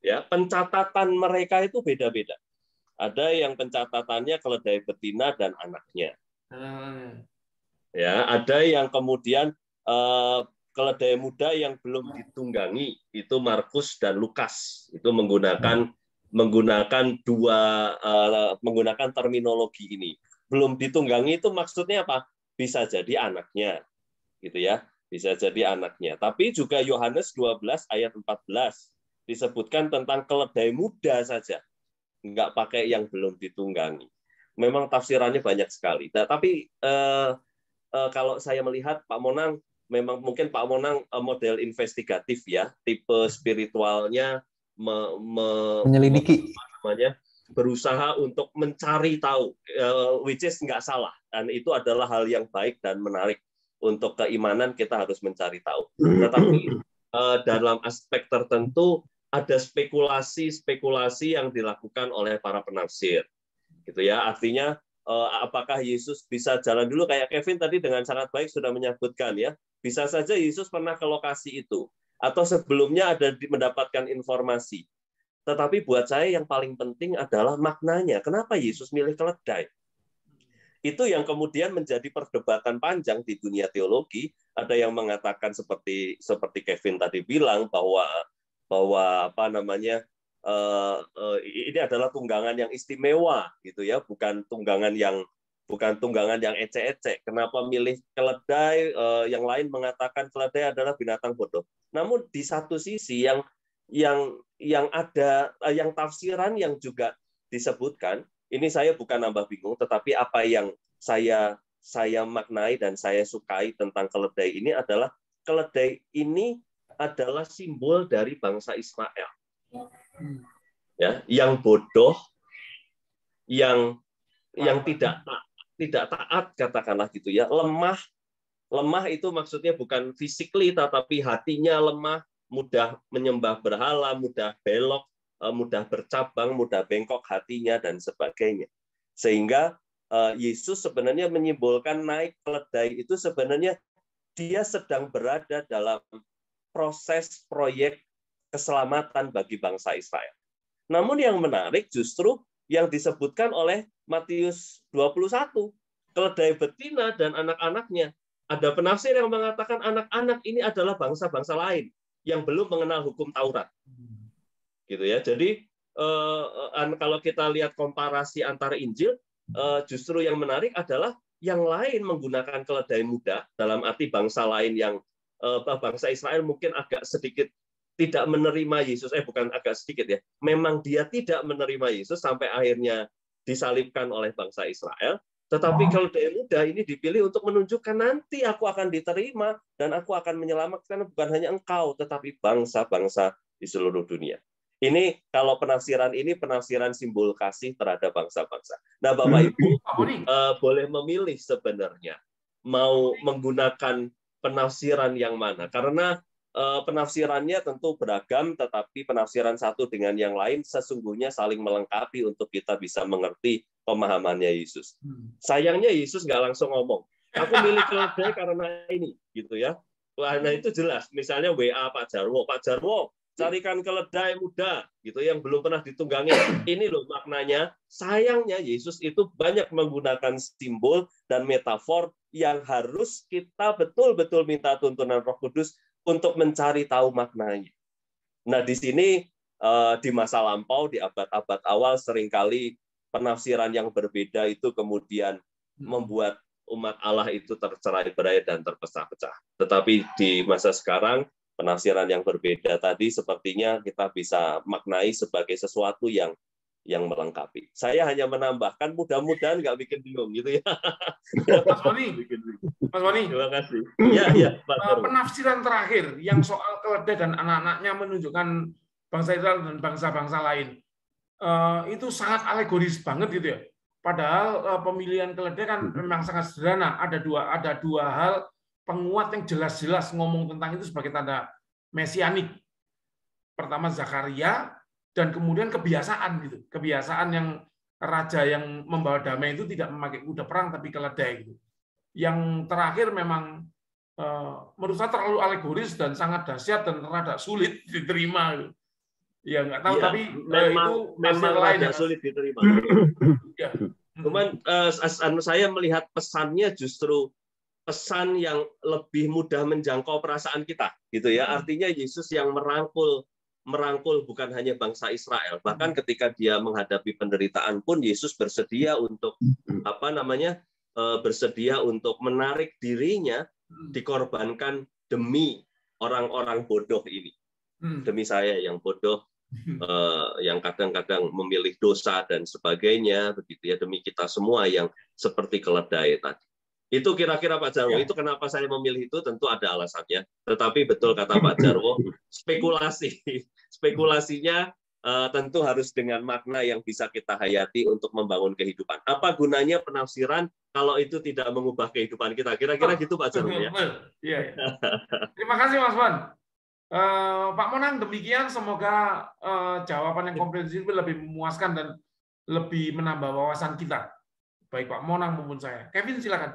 Ya, pencatatan mereka itu beda-beda. Ada yang pencatatannya keledai betina dan anaknya. Ya, ada yang kemudian keledai muda yang belum ditunggangi, itu Markus dan Lukas. Itu menggunakan menggunakan terminologi ini. Belum ditunggangi itu maksudnya apa? Bisa jadi anaknya, gitu ya. Bisa jadi anaknya. Tapi juga Yohanes 12 ayat 14 disebutkan tentang keledai muda saja. Nggak pakai yang belum ditunggangi. Memang tafsirannya banyak sekali. Nah, tapi kalau saya melihat Pak Monang, memang mungkin Pak Monang model investigatif ya, tipe spiritualnya menyelidiki, berusaha untuk mencari tahu, which is nggak salah, dan itu adalah hal yang baik dan menarik untuk keimanan. Kita harus mencari tahu. Tetapi dalam aspek tertentu ada spekulasi yang dilakukan oleh para penafsir, gitu ya. Artinya apakah Yesus bisa jalan dulu, kayak Kevin tadi dengan sangat baik sudah menyebutkan ya, bisa saja Yesus pernah ke lokasi itu atau sebelumnya ada mendapatkan informasi. Tetapi buat saya yang paling penting adalah maknanya. Kenapa Yesus milih keledai? Itu yang kemudian menjadi perdebatan panjang di dunia teologi. Ada yang mengatakan seperti Kevin tadi bilang bahwa apa namanya, ini adalah tunggangan yang istimewa, gitu ya, bukan tunggangan yang ecek-ecek. Kenapa milih keledai? Yang lain mengatakan keledai adalah binatang bodoh. Namun di satu sisi yang ada yang tafsiran yang juga disebutkan, ini saya bukan nambah bingung, tetapi apa yang saya maknai dan saya sukai tentang keledai ini adalah keledai ini adalah simbol dari bangsa Israel. Ya, yang bodoh, yang tidak taat, katakanlah gitu ya, lemah itu maksudnya bukan physically, tetapi hatinya lemah, mudah menyembah berhala, mudah belok, mudah bercabang, mudah bengkok hatinya, dan sebagainya. Sehingga Yesus sebenarnya menyimbolkan naik keledai itu sebenarnya dia sedang berada dalam proses proyek keselamatan bagi bangsa Israel. Namun yang menarik justru yang disebutkan oleh Matius 21, keledai betina dan anak-anaknya. Ada penafsir yang mengatakan anak-anak ini adalah bangsa-bangsa lain yang belum mengenal hukum Taurat, gitu ya. Jadi kalau kita lihat komparasi antara Injil, justru yang menarik adalah yang lain menggunakan keledai muda, dalam arti bangsa lain yang bangsa Israel mungkin agak sedikit tidak menerima Yesus, bukan agak sedikit ya, memang dia tidak menerima Yesus sampai akhirnya disalibkan oleh bangsa Israel. Tetapi keledai muda ini dipilih untuk menunjukkan nanti aku akan diterima dan aku akan menyelamatkan bukan hanya engkau, tetapi bangsa-bangsa di seluruh dunia. Ini kalau penafsiran ini penafsiran simbol kasih terhadap bangsa-bangsa. Nah, Bapak Ibu boleh memilih sebenarnya mau menggunakan penafsiran yang mana, karena penafsirannya tentu beragam, tetapi penafsiran satu dengan yang lain sesungguhnya saling melengkapi untuk kita bisa mengerti pemahamannya Yesus. Sayangnya Yesus nggak langsung ngomong, aku milih keledai karena ini, gitu ya. Nah itu jelas. Misalnya WA Pak Jarwo, carikan keledai muda, gitu yang belum pernah ditunggangi. Ini loh maknanya. Sayangnya Yesus itu banyak menggunakan simbol dan metafor yang harus kita betul-betul minta tuntunan Roh Kudus untuk mencari tahu maknanya. Nah, di sini di masa lampau, di abad-abad awal, seringkali penafsiran yang berbeda itu kemudian membuat umat Allah itu tercerai-berai dan terpecah-pecah. Tetapi di masa sekarang, penafsiran yang berbeda tadi sepertinya kita bisa maknai sebagai sesuatu yang melengkapi. Saya hanya menambahkan, mudah-mudahan nggak bikin bingung gitu ya. Mas Boni, terima kasih. Ya, penafsiran terakhir yang soal keledai dan anak-anaknya menunjukkan bangsa Israel dan bangsa-bangsa lain, itu sangat alegoris banget gitu ya. Padahal pemilihan keledai kan memang sangat sederhana. Ada dua hal penguat yang jelas-jelas ngomong tentang itu sebagai tanda mesianik. Pertama Zakaria, dan kemudian kebiasaan gitu. Kebiasaan yang raja yang membawa damai itu tidak memakai kuda perang tapi keledai gitu. Yang terakhir memang menurut saya terlalu alegoris dan sangat dahsyat dan rada sulit diterima gitu. Ya nggak tahu, tapi memang lain agak sulit diterima. Ya. Cuman saya melihat pesannya justru pesan yang lebih mudah menjangkau perasaan kita, gitu ya. Artinya Yesus yang merangkul bukan hanya bangsa Israel. Bahkan ketika dia menghadapi penderitaan pun Yesus bersedia untuk bersedia untuk menarik dirinya dikorbankan demi orang-orang bodoh ini, demi saya yang bodoh, yang kadang-kadang memilih dosa dan sebagainya, begitu ya, demi kita semua yang seperti keledai tadi. Itu kira-kira Pak Jarwo. Itu kenapa saya memilih itu, tentu ada alasannya. Tetapi betul kata Pak Jarwo, spekulasinya tentu harus dengan makna yang bisa kita hayati untuk membangun kehidupan. Apa gunanya penafsiran kalau itu tidak mengubah kehidupan kita? Kira-kira gitu Pak Jarwo ya. Iya. Terima kasih Mas Bon. Pak Monang, demikian. Semoga jawaban yang komprehensif lebih memuaskan dan lebih menambah wawasan kita. Baik Pak Monang maupun saya. Kevin silakan.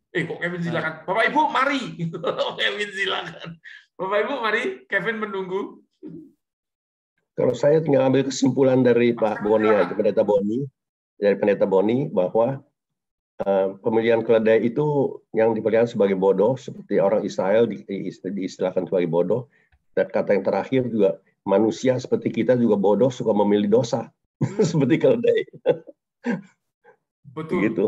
Kok Kevin silakan. Bapak Ibu mari. Kevin silakan. Bapak Ibu mari. Kevin menunggu. Kalau saya tinggal ambil kesimpulan dari Pak Boni aja, Pendeta Boni, bahwa pemilihan keledai itu yang dipelihara sebagai bodoh, seperti orang Israel diistilahkan sebagai bodoh. Dan kata yang terakhir juga, manusia seperti kita juga bodoh, suka memilih dosa. Seperti keledai. Betul. Gitu.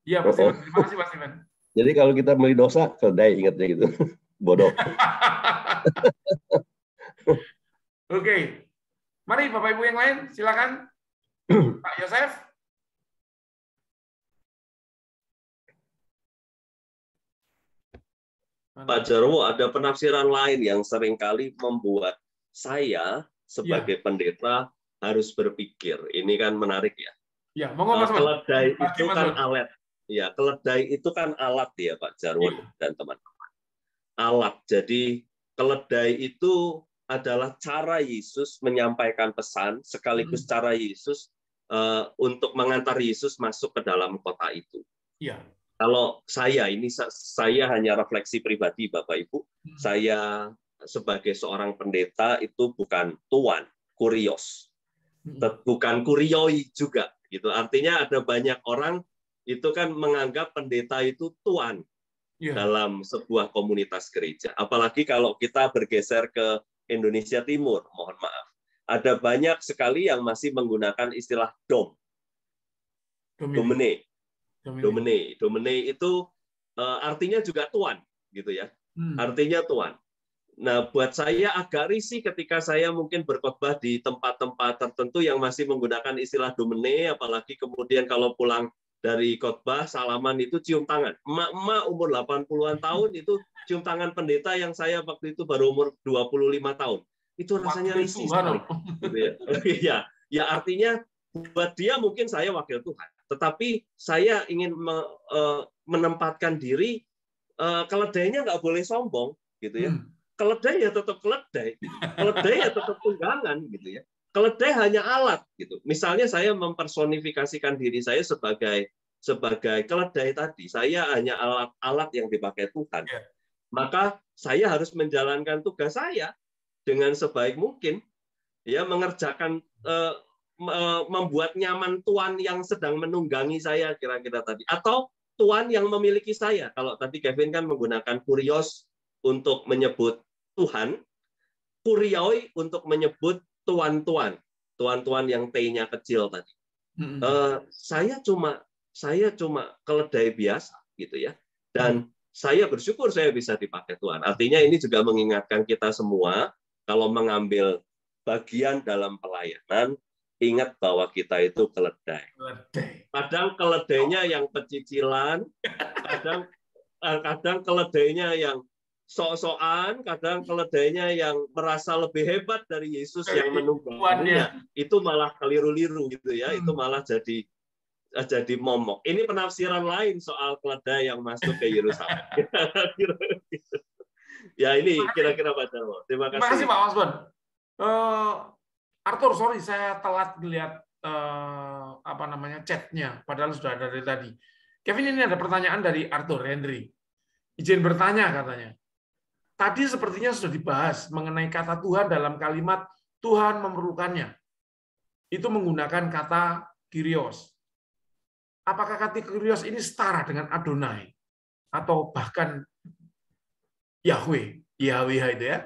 Iya, Pak Steven. Terima kasih, Pak Steven. Jadi kalau kita memilih dosa, keledai, ingatnya gitu. Bodoh. Oke. Mari Bapak Ibu yang lain, silakan. Pak Yosef. Pak Jarwo, ada penafsiran lain yang seringkali membuat saya sebagai pendeta harus berpikir. Ini kan menarik ya. Ya, monggo Mas. Keledai itu kan alat. Ya, keledai itu kan alat ya Pak Jarwo dan teman-teman. Alat. Jadi keledai itu adalah cara Yesus menyampaikan pesan, sekaligus cara Yesus untuk mengantar Yesus masuk ke dalam kota itu. Ya. Kalau saya hanya refleksi pribadi Bapak Ibu, saya sebagai seorang pendeta itu bukan tuan, kurios, bukan kurioi juga. Gitu. Artinya ada banyak orang itu kan menganggap pendeta itu tuan dalam sebuah komunitas gereja. Apalagi kalau kita bergeser ke Indonesia Timur, mohon maaf. Ada banyak sekali yang masih menggunakan istilah domine. Domine itu artinya juga tuan, gitu ya. Artinya tuan. Nah, buat saya agak risih ketika saya mungkin berkhotbah di tempat-tempat tertentu yang masih menggunakan istilah domine, apalagi kemudian kalau pulang dari khotbah, salaman itu cium tangan. Emak-emak umur 80-an tahun itu cium tangan pendeta yang saya waktu itu baru umur 25 tahun. Itu rasanya risih sekali. Ya, artinya buat dia mungkin saya wakil Tuhan. Tetapi saya ingin menempatkan diri, keledainya nggak boleh sombong, gitu ya. Keledai ya tetap keledai, keledai ya tetap tunggangan, gitu ya. Keledai hanya alat, gitu. Misalnya saya mempersonifikasikan diri saya sebagai keledai tadi, saya hanya alat yang dipakai Tuhan. Maka saya harus menjalankan tugas saya dengan sebaik mungkin, ya, mengerjakan, membuat nyaman tuan yang sedang menunggangi saya, kira-kira tadi, atau tuan yang memiliki saya. Kalau tadi Kevin kan menggunakan kurios untuk menyebut Tuhan, kurioi untuk menyebut tuan-tuan yang T-nya kecil tadi. Saya cuma keledai biasa, gitu ya. Dan saya bersyukur saya bisa dipakai Tuhan. Artinya ini juga mengingatkan kita semua kalau mengambil bagian dalam pelayanan, ingat bahwa kita itu keledai. Kadang keledainya yang pecicilan, kadang keledainya yang sok-sokan, kadang keledainya yang merasa lebih hebat dari Yesus yang menungganginya. Itu malah keliru-liru, gitu ya. Itu malah jadi momok. Ini penafsiran lain soal keledai yang masuk ke Yerusalem. Ya, ini kira-kira Pak Jarwo. Terima kasih. Terima kasih Pak Masbon. Arthur, sorry saya telat melihat chatnya, padahal sudah ada dari tadi. Kevin, ini ada pertanyaan dari Arthur Henry. Izin bertanya katanya. Tadi sepertinya sudah dibahas mengenai kata Tuhan dalam kalimat Tuhan memerlukannya. Itu menggunakan kata Kyrios. Apakah kata Kyrios ini setara dengan Adonai? atau bahkan Yahweh, YHWH itu ya.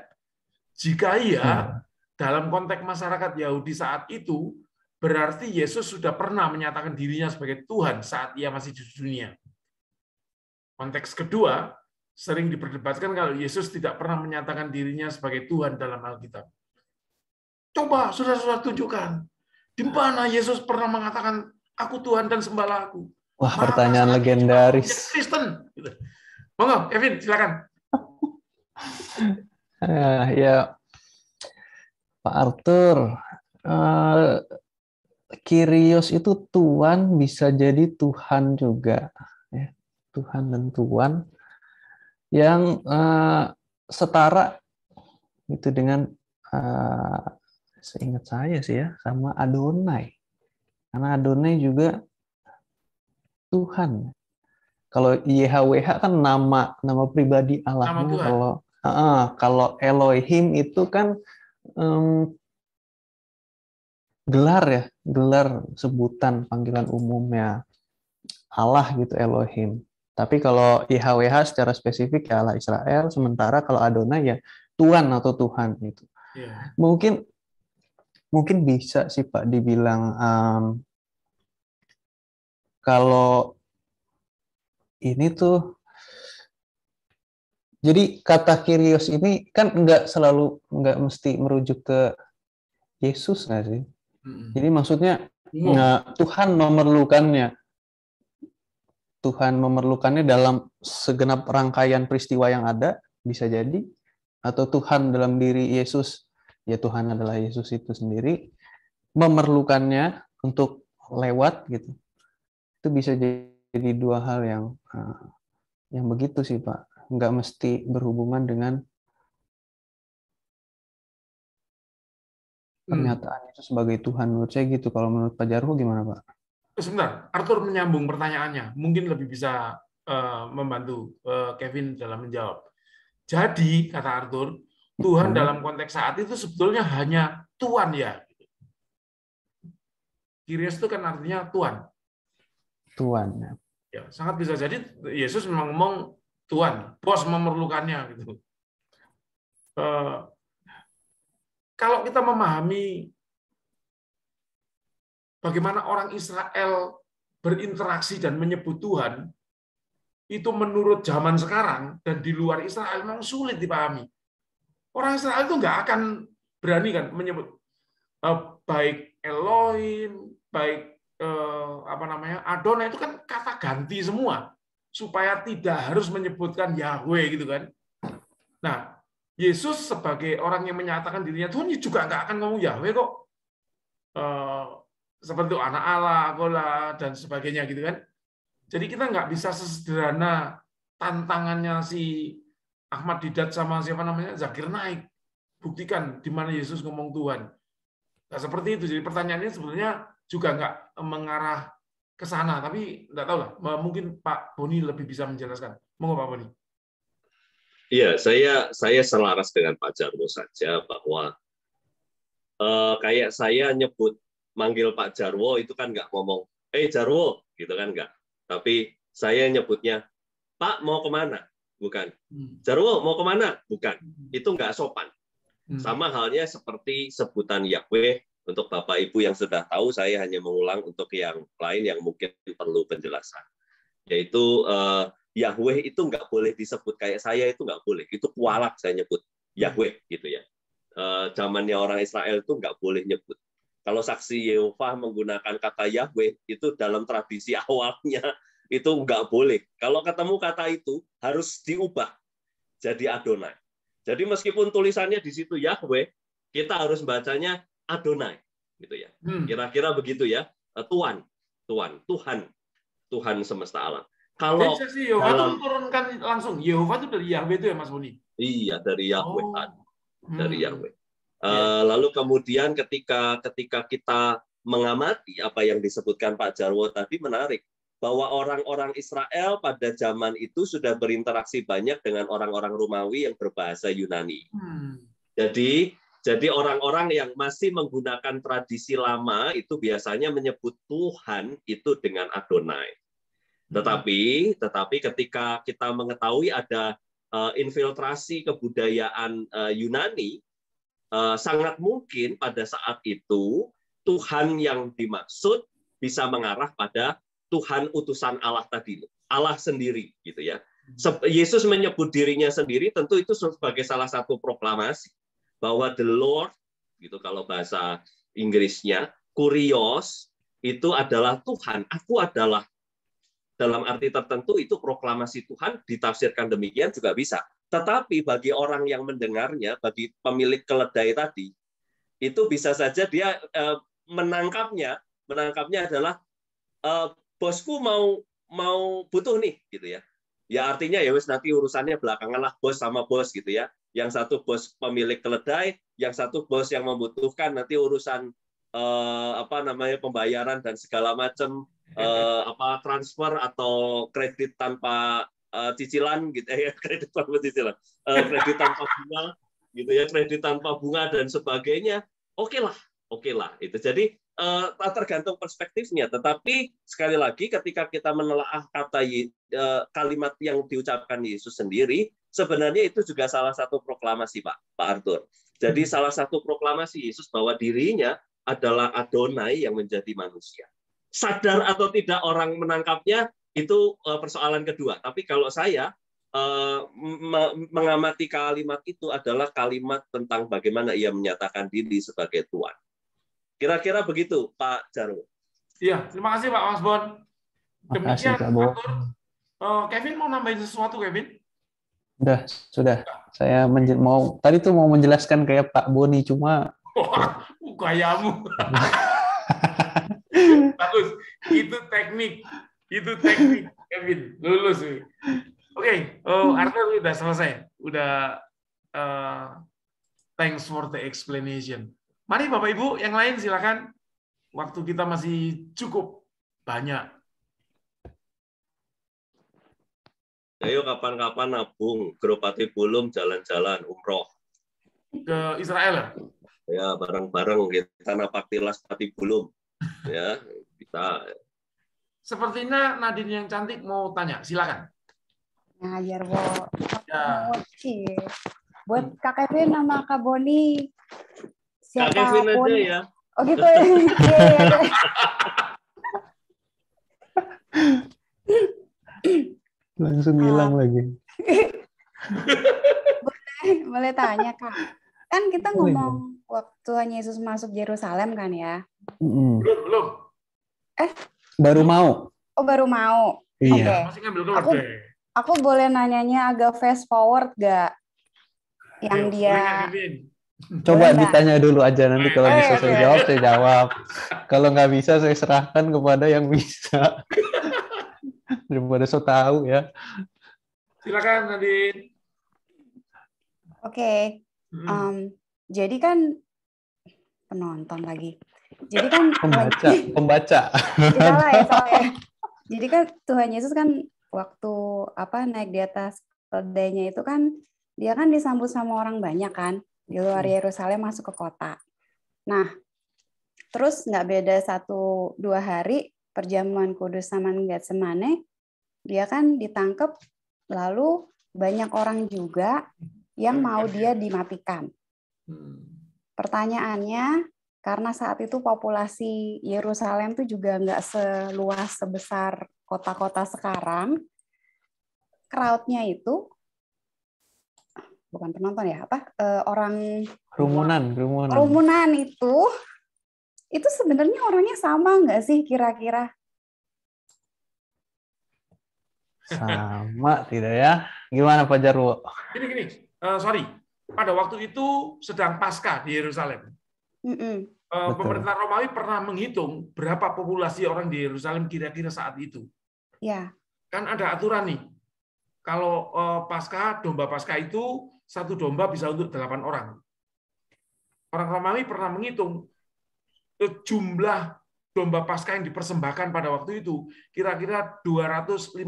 Jika iya, dalam konteks masyarakat Yahudi saat itu, berarti Yesus sudah pernah menyatakan dirinya sebagai Tuhan saat ia masih di dunia. Konteks kedua, sering diperdebatkan kalau Yesus tidak pernah menyatakan dirinya sebagai Tuhan dalam Alkitab. Coba saudara-saudara tunjukkan, di mana Yesus pernah mengatakan, aku Tuhan dan sembahlah aku. Wah, pertanyaan legendaris. Kristen. Monggo, Kevin, silakan. Ya, Pak Arthur, Kyrios itu Tuhan, bisa jadi Tuhan juga, ya. Tuhan dan Tuhan yang setara itu dengan seingat saya sih ya, sama Adonai, karena Adonai juga Tuhan. Kalau YHWH kan nama pribadi Allahnya. Kalau Elohim itu kan gelar sebutan panggilan umumnya Allah gitu, Elohim. Tapi kalau YHWH secara spesifik ya Allah Israel, sementara kalau Adonai ya Tuhan atau Tuhan gitu. Yeah. Mungkin bisa sih Pak dibilang kalau ini tuh, jadi kata Kyrios ini kan nggak mesti merujuk ke Yesus nggak sih? Jadi maksudnya Tuhan memerlukannya dalam segenap rangkaian peristiwa yang ada, bisa jadi, atau Tuhan dalam diri Yesus, ya Tuhan adalah Yesus itu sendiri, memerlukannya untuk lewat gitu. Itu bisa jadi dua hal yang begitu sih Pak, nggak mesti berhubungan dengan pernyataan itu sebagai Tuhan. Menurut saya gitu. Kalau menurut Pak Jarwo gimana Pak? Sebentar, Arthur menyambung pertanyaannya, mungkin lebih bisa membantu Kevin dalam menjawab. Jadi, kata Arthur, Tuhan dalam konteks saat itu sebetulnya hanya Tuhan ya. Kyrios itu kan artinya Tuhan. Tuhan. Ya, sangat bisa jadi Yesus memang ngomong Tuhan, bos memerlukannya gitu. Kalau kita memahami bagaimana orang Israel berinteraksi dan menyebut Tuhan, itu menurut zaman sekarang dan di luar Israel memang sulit dipahami. Orang Israel itu nggak akan berani kan menyebut baik Elohim, baik Adonai, itu kan kata ganti semua supaya tidak harus menyebutkan Yahweh gitu kan. Nah, Yesus sebagai orang yang menyatakan dirinya Tuhan juga nggak akan ngomong Yahweh kok. Seperti anak Allah, Agola, dan sebagainya gitu kan. Jadi kita nggak bisa sesederhana tantangannya si Ahmad Didat sama siapa namanya Zakir Naik. Buktikan di mana Yesus ngomong Tuhan. Nah, seperti itu. Jadi pertanyaannya sebenarnya juga nggak mengarah ke sana, tapi nggak tahu lah. Mungkin Pak Boni lebih bisa menjelaskan. Monggo Pak Boni. Iya, saya selaras dengan Pak Jarwo saja bahwa kayak saya manggil Pak Jarwo itu kan nggak ngomong, Jarwo, gitu kan nggak. Tapi saya nyebutnya, Pak mau kemana? Bukan. Jarwo mau kemana? Bukan. Itu nggak sopan. Sama halnya seperti sebutan Yahweh, untuk Bapak Ibu yang sudah tahu, saya hanya mengulang untuk yang lain yang mungkin perlu penjelasan. Yaitu Yahweh itu nggak boleh disebut kayak saya, itu nggak boleh. Itu kualak saya nyebut Yahweh gitu ya. Zamannya orang Israel itu nggak boleh nyebut. Kalau saksi Yehova menggunakan kata Yahweh, itu dalam tradisi awalnya itu nggak boleh. Kalau ketemu kata itu harus diubah jadi Adonai. Jadi meskipun tulisannya di situ Yahweh, kita harus bacanya Adonai, gitu ya. Kira-kira begitu ya. Tuhan semesta alam. Kalau Yehova itu turunkan langsung, Yehova itu dari Yahweh itu ya Mas Boni? Iya, dari Yahweh. Dari Yahweh. Lalu kemudian ketika kita mengamati apa yang disebutkan Pak Jarwo tadi, menarik bahwa orang-orang Israel pada zaman itu sudah berinteraksi banyak dengan orang-orang Romawi yang berbahasa Yunani. Jadi orang-orang yang masih menggunakan tradisi lama itu biasanya menyebut Tuhan itu dengan Adonai. Tetapi ketika kita mengetahui ada infiltrasi kebudayaan Yunani, sangat mungkin pada saat itu Tuhan yang dimaksud bisa mengarah pada Tuhan utusan Allah tadi, Allah sendiri, gitu ya. Yesus menyebut dirinya sendiri, tentu itu sebagai salah satu proklamasi bahwa the Lord, gitu kalau bahasa Inggrisnya, Kurios itu adalah Tuhan. Aku adalah, dalam arti tertentu itu proklamasi Tuhan, ditafsirkan demikian juga bisa. Tetapi bagi orang yang mendengarnya, bagi pemilik keledai tadi, itu bisa saja dia menangkapnya adalah bosku mau butuh nih, gitu ya. Ya artinya ya wes nanti urusannya belakangan lah, bos sama bos, gitu ya. Yang satu bos pemilik keledai, yang satu bos yang membutuhkan, nanti urusan pembayaran dan segala macam, transfer atau kredit tanpa cicilan, gitu ya, kredit tanpa cicilan, kredit tanpa bunga, gitu ya, kredit tanpa bunga dan sebagainya. Oke lah itu. Jadi tergantung perspektifnya. Tetapi sekali lagi ketika kita menelaah kalimat yang diucapkan Yesus sendiri, sebenarnya itu juga salah satu proklamasi, Pak Arthur. Jadi salah satu proklamasi Yesus bahwa dirinya adalah Adonai yang menjadi manusia. Sadar atau tidak orang menangkapnya itu persoalan kedua. Tapi kalau saya mengamati kalimat itu adalah kalimat tentang bagaimana ia menyatakan diri sebagai Tuhan. Kira-kira begitu, Pak Jarwo. Iya, terima kasih Pak Mas Bon. Demikian, Pak Bon. Kevin mau nambahin sesuatu, Kevin? Sudah. Saya tadi tuh mau menjelaskan kayak Pak Boni, cuma gayamu. Bagus. Itu teknik, Kevin. Lulus. Oke, Arthur udah selesai. Udah thanks for the explanation. Mari Bapak Ibu, yang lain silakan. Waktu kita masih cukup banyak. Ayo kapan-kapan nabung, grup Patibulum jalan-jalan umroh. Ke Israel? Ya, bareng-bareng kita napak tilas Patibulum. Ya, kita. Sepertinya Nadine yang cantik mau tanya, silakan. Ngajar, Bo. Ya. Buat Kak Kevin sama Kak Boni. Kak Kevin aja ya. Oh gitu ya. Iya. Langsung hilang lagi. Boleh tanya, Kak. Kan kita ngomong waktu Yesus masuk Yerusalem kan ya? Belum. Baru mau. Oh, baru mau. Iya. Masih ngambil keluar. Aku boleh nanyanya agak fast forward gak? Yang dia... Coba ditanya dulu aja, nanti kalau bisa saya jawab, saya jawab. Kalau nggak bisa, saya serahkan kepada yang bisa. Daripada so tahu ya. Silakan Nadine. Oke. Jadi kan penonton lagi. Jadi kan pembaca. Salah ya. Jadi kan Tuhan Yesus kan waktu naik di atas keledainya itu kan dia kan disambut sama orang banyak kan. Di luar Yerusalem masuk ke kota. Nah, terus nggak beda 1-2 hari perjamuan kudus sama Getsemane, dia kan ditangkap, lalu banyak orang juga yang mau dia dimatikan. Pertanyaannya, karena saat itu populasi Yerusalem itu juga nggak seluas sebesar kota-kota sekarang, crowd-nya itu bukan penonton ya, orang kerumunan itu sebenarnya orangnya sama nggak sih kira-kira? Sama tidak ya? Gimana Pak Jarwo? Gini, sorry, pada waktu itu sedang Paskah di Yerusalem. Pemerintah Romawi pernah menghitung berapa populasi orang di Yerusalem kira-kira saat itu. Ya. Kan ada aturan nih, kalau domba Paskah itu 1 domba bisa untuk 8 orang. Orang Romawi pernah menghitung jumlah domba Paskah yang dipersembahkan pada waktu itu kira-kira 256.000.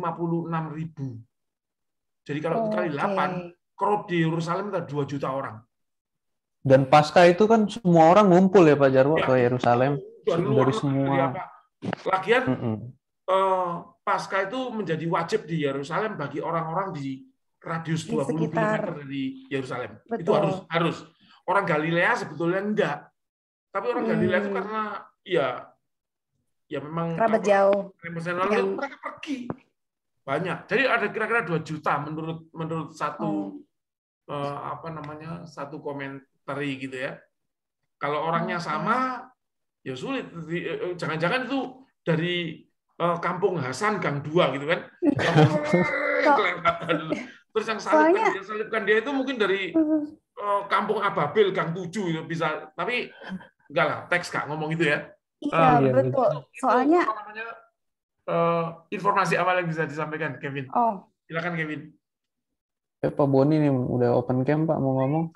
Jadi kalau kali 8, crowd di Yerusalem ada 2 juta orang. Dan Paskah itu kan semua orang ngumpul ya Pak Jarwo ke Yerusalem. Dari semua. Lagian Paskah itu menjadi wajib di Yerusalem bagi orang-orang di radius Di 20 sekitar. km dari Yerusalem. Itu Betul. harus. Orang Galilea sebetulnya enggak. Tapi orang Galilea itu karena ya memang Kerabat jauh. emosional Yang- itu mereka pergi. Banyak. Jadi ada kira-kira 2 juta menurut satu satu komentar gitu ya. Kalau orangnya Oke. sama, ya sulit. Jangan-jangan itu dari Kampung Hasan Gang 2 gitu kan. Kelewatan. Terus yang salibkan dia itu mungkin dari Kampung Ababil Gang 7 itu bisa. Tapi enggak lah, teks Kak ngomong itu ya. Iya, betul. Soalnya Apa namanya, informasi awal yang bisa disampaikan, Kevin. Silakan Kevin. Pak Boni nih udah open cam Pak mau ngomong.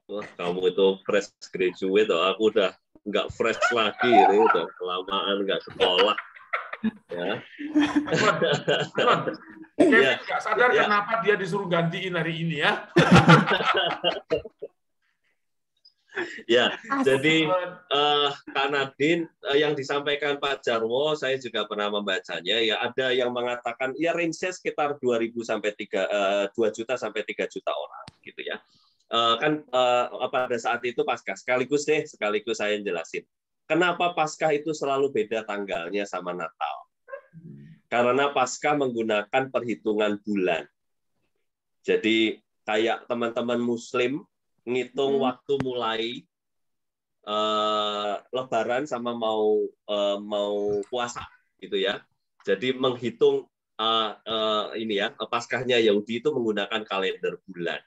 Wah, kamu itu fresh graduate, aku udah nggak fresh lagi, ini udah kelamaan nggak sekolah. Ya. Kevin nggak sadar kenapa dia disuruh gantiin hari ini ya. Ya, jadi Kak Nadine, yang disampaikan Pak Jarwo, saya juga pernah membacanya. Ya, ada yang mengatakan ya range-nya sekitar 2 juta sampai 3 juta orang, gitu ya. Pada saat itu Paskah sekaligus saya jelasin. Kenapa Paskah itu selalu beda tanggalnya sama Natal? Karena Paskah menggunakan perhitungan bulan. Jadi kayak teman-teman Muslim ngitung waktu mulai Lebaran sama mau puasa gitu ya. Jadi menghitung Paskahnya Yahudi itu menggunakan kalender bulan.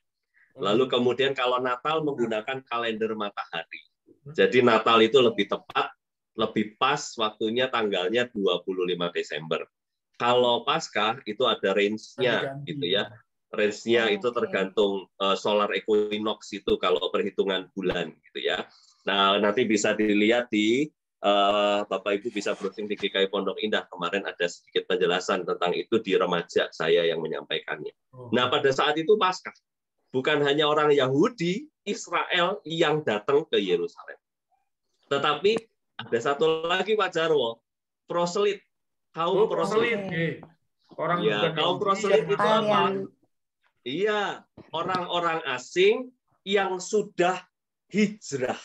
Lalu kemudian kalau Natal menggunakan kalender matahari. Jadi Natal itu lebih tepat, lebih pas waktunya tanggalnya 25 Desember. Kalau Paskah itu ada range-nya gitu ya. Range-nya itu tergantung solar equinox itu kalau perhitungan bulan gitu ya. Nah, nanti bisa dilihat di Bapak Ibu bisa browsing di GKI Pondok Indah. Kemarin ada sedikit penjelasan tentang itu di remaja saya yang menyampaikannya. Nah, pada saat itu Paskah bukan hanya orang Yahudi, Israel yang datang ke Yerusalem. Tetapi ada satu lagi Pak Jarwo, proselit. Kaum proselit. Orang kaum proselit itu apa? Iya, orang-orang asing yang sudah hijrah.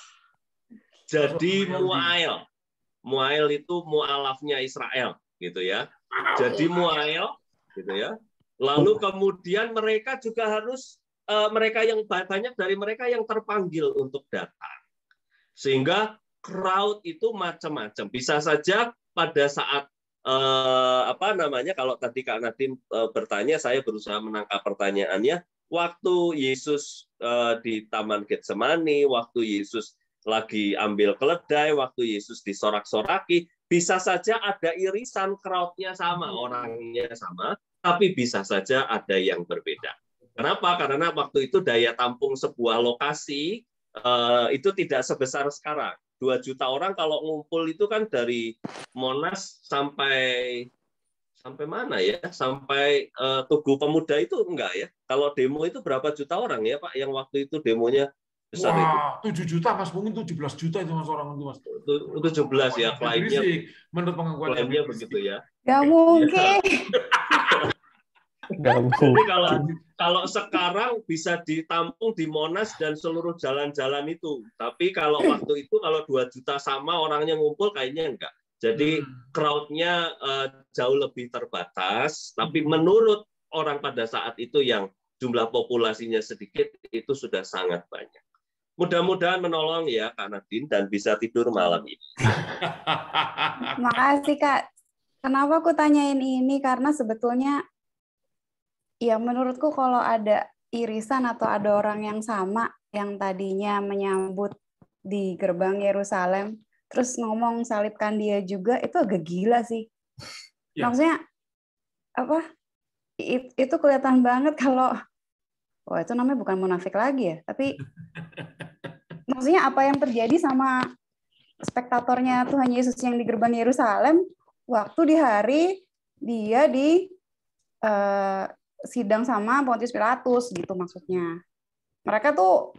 Jadi mu'ail. Mu'ail itu mu'alafnya Israel, gitu ya. Jadi mu'ail, gitu ya. Lalu kemudian mereka juga harus banyak dari mereka yang terpanggil untuk datang. Sehingga crowd itu macam-macam. Bisa saja pada saat kalau tadi Kak Nadine bertanya, saya berusaha menangkap pertanyaannya. Waktu Yesus di Taman Getsemani, waktu Yesus lagi ambil keledai, waktu Yesus disorak-soraki, bisa saja ada irisan crowd-nya sama, orangnya sama, tapi bisa saja ada yang berbeda. Kenapa? Karena waktu itu daya tampung sebuah lokasi itu tidak sebesar sekarang. 2 juta orang kalau ngumpul itu kan dari Monas sampai mana ya? Sampai Tugu Pemuda itu enggak ya? Kalau demo itu berapa juta orang ya Pak? Yang waktu itu demonya besar itu. 7 juta Mas, mungkin 17 juta itu Mas orang itu Mas. 17 ya klaimnya. Menurut pengakuan klaimnya begitu ya. Gak mungkin. Jadi kalau sekarang bisa ditampung di Monas dan seluruh jalan-jalan itu. Tapi kalau waktu itu kalau 2 juta sama orangnya ngumpul kayaknya enggak. Jadi crowd-nya jauh lebih terbatas. Tapi menurut orang pada saat itu yang jumlah populasinya sedikit itu sudah sangat banyak. Mudah-mudahan menolong ya Kak Nadine dan bisa tidur malam ini. Makasih Kak. Kenapa aku tanyain ini? Karena sebetulnya ya menurutku kalau ada irisan atau ada orang yang sama yang tadinya menyambut di gerbang Yerusalem, terus ngomong salibkan dia juga, itu agak gila sih. Ya. Maksudnya apa? Itu kelihatan banget kalau itu namanya bukan munafik lagi ya, tapi maksudnya apa yang terjadi sama spektatornya Tuhan Yesus yang di gerbang Yerusalem waktu di hari dia di sidang sama Pontius Pilatus gitu maksudnya. Mereka tuh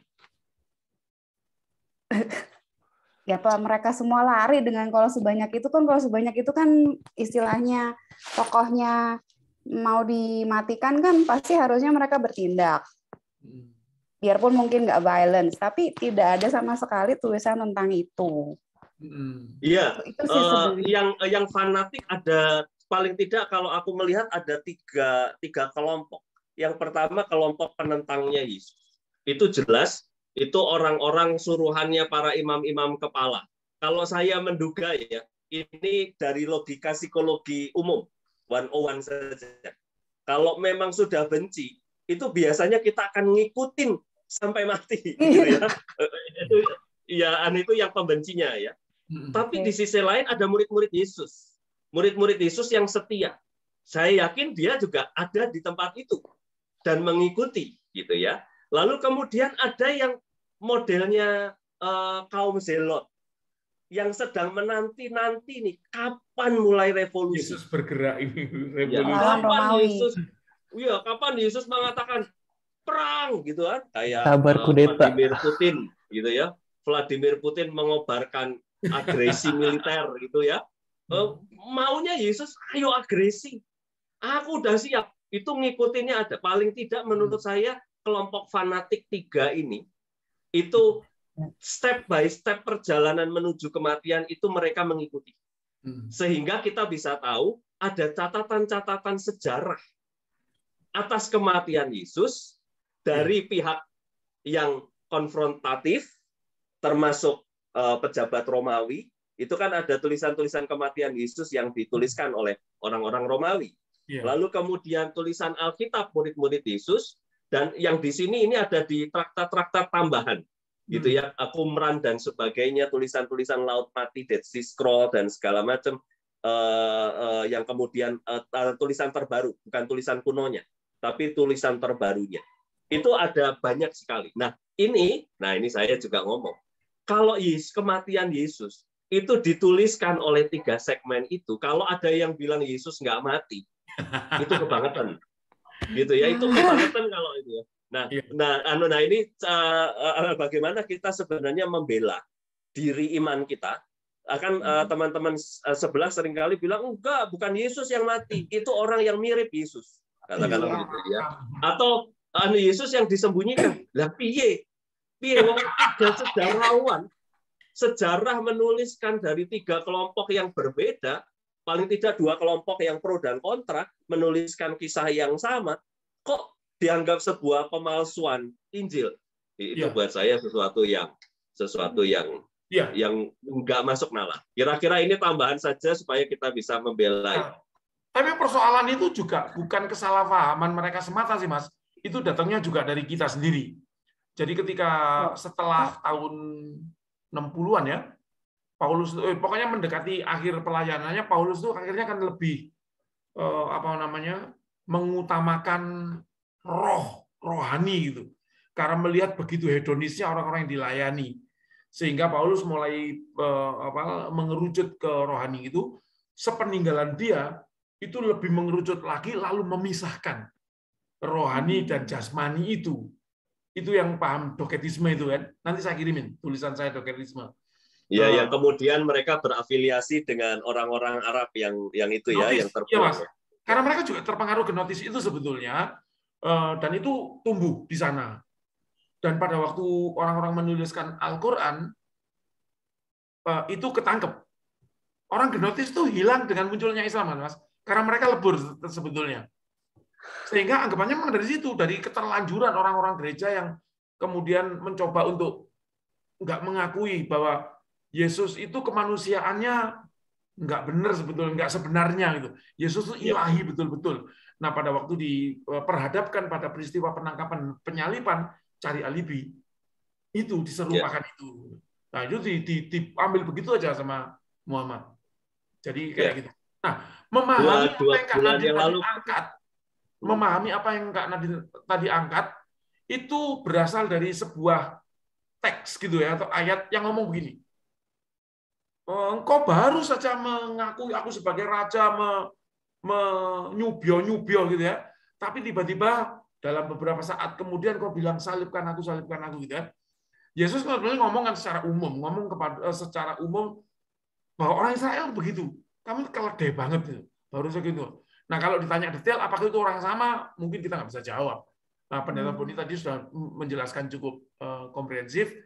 ya Pak, mereka semua lari dengan kalau sebanyak itu kan istilahnya tokohnya mau dimatikan kan pasti harusnya mereka bertindak. Biarpun mungkin nggak violence, tapi tidak ada sama sekali tulisan tentang itu. Iya, Itu sih sebenarnya. yang fanatik ada paling tidak kalau aku melihat ada tiga kelompok. Yang pertama kelompok penentangnya Yesus. Itu jelas, itu orang-orang suruhannya para imam-imam kepala. Kalau saya menduga ya, ini dari logika psikologi umum, 101 saja. Kalau memang sudah benci, itu biasanya kita akan ngikutin sampai mati. Gitu ya. Itu yang pembencinya ya. Tapi di sisi lain ada murid-murid Yesus. Murid-murid Yesus yang setia. Saya yakin dia juga ada di tempat itu dan mengikuti gitu ya. Lalu kemudian ada yang modelnya kaum Zelot yang sedang menanti-nanti nih kapan mulai revolusi. Yesus bergerak ini revolusi. Kapan Yesus mengatakan perang gitu kan? Kayak Vladimir Putin gitu ya. Vladimir Putin mengobarkan agresi militer gitu ya. Maunya Yesus, ayo agresi. Aku udah siap. Itu ngikutinnya ada. Paling tidak menurut saya kelompok fanatik 3 ini itu step by step perjalanan menuju kematian itu mereka mengikuti. Sehingga kita bisa tahu ada catatan-catatan sejarah atas kematian Yesus dari pihak yang konfrontatif termasuk pejabat Romawi. Itu kan ada tulisan-tulisan kematian Yesus yang dituliskan oleh orang-orang Romawi. Lalu kemudian tulisan Alkitab murid-murid Yesus, dan yang di sini ini ada di traktat-traktat tambahan, gitu ya, Qumran dan sebagainya, tulisan-tulisan Laut Mati, Dead Sea Scroll dan segala macam, yang kemudian tulisan terbaru, bukan tulisan kunonya, tapi tulisan terbarunya. Itu ada banyak sekali. Nah ini saya juga ngomong, kalau kematian Yesus itu dituliskan oleh 3 segmen itu, kalau ada yang bilang Yesus nggak mati, itu kebangetan, gitu ya, itu kebangetan kalau itu ya. Nah ini bagaimana kita sebenarnya membela diri iman kita. Akan teman-teman sebelah seringkali bilang enggak, bukan Yesus yang mati, itu orang yang mirip Yesus, katakanlah begitu ya. Atau Yesus yang disembunyikan. Lah piye wong ada sejarawan sejarah menuliskan dari 3 kelompok yang berbeda, paling tidak 2 kelompok yang pro dan kontra menuliskan kisah yang sama, kok dianggap sebuah pemalsuan Injil? Itu buat saya sesuatu yang nggak masuk nalar. Kira-kira ini tambahan saja supaya kita bisa membela. Tapi persoalan itu juga bukan kesalahpahaman mereka semata sih, Mas. Itu datangnya juga dari kita sendiri. Jadi ketika setelah tahun 60-an ya, Paulus pokoknya mendekati akhir pelayanannya, Paulus itu akhirnya kan lebih mengutamakan rohani gitu. Karena melihat begitu hedonisnya orang-orang yang dilayani. Sehingga Paulus mulai mengerucut ke rohani itu, sepeninggalan dia itu lebih mengerucut lagi lalu memisahkan rohani dan jasmani itu. Itu yang paham doketisme itu kan. Nanti saya kirimin tulisan saya doketisme. Ya, yang kemudian mereka berafiliasi dengan orang-orang Arab yang itu notis, yang terbuang. Ya, karena mereka juga terpengaruh gnotis itu sebetulnya, dan itu tumbuh di sana. Dan pada waktu orang-orang menuliskan Al-Quran, itu ketangkep. Orang gnotis itu hilang dengan munculnya Islam, Mas. Karena mereka lebur sebetulnya. Sehingga anggapannya memang dari situ, dari keterlanjuran orang-orang gereja yang kemudian mencoba untuk nggak mengakui bahwa Yesus itu kemanusiaannya nggak benar sebetulnya, nggak sebenarnya gitu. Yesus itu ilahi betul-betul. Nah pada waktu diperhadapkan pada peristiwa penangkapan, penyaliban, cari alibi, itu diserupakan itu. Nah itu diambil begitu aja sama Muhammad. Jadi kayak gitu. Nah memahami apa yang Kak Nadine tadi angkat itu berasal dari sebuah teks gitu ya, atau ayat yang ngomong begini. Engkau baru saja mengakui aku sebagai raja, menyubio gitu ya, tapi tiba-tiba dalam beberapa saat kemudian kau bilang salibkan aku gitu ya. Yesus ngomong kan secara umum, secara umum bahwa orang Israel begitu. Kamu keledai banget gitu. Baru segitu. Nah, kalau ditanya detail apakah itu orang sama, mungkin kita nggak bisa jawab. Nah, Pendeta Boni tadi sudah menjelaskan cukup komprehensif.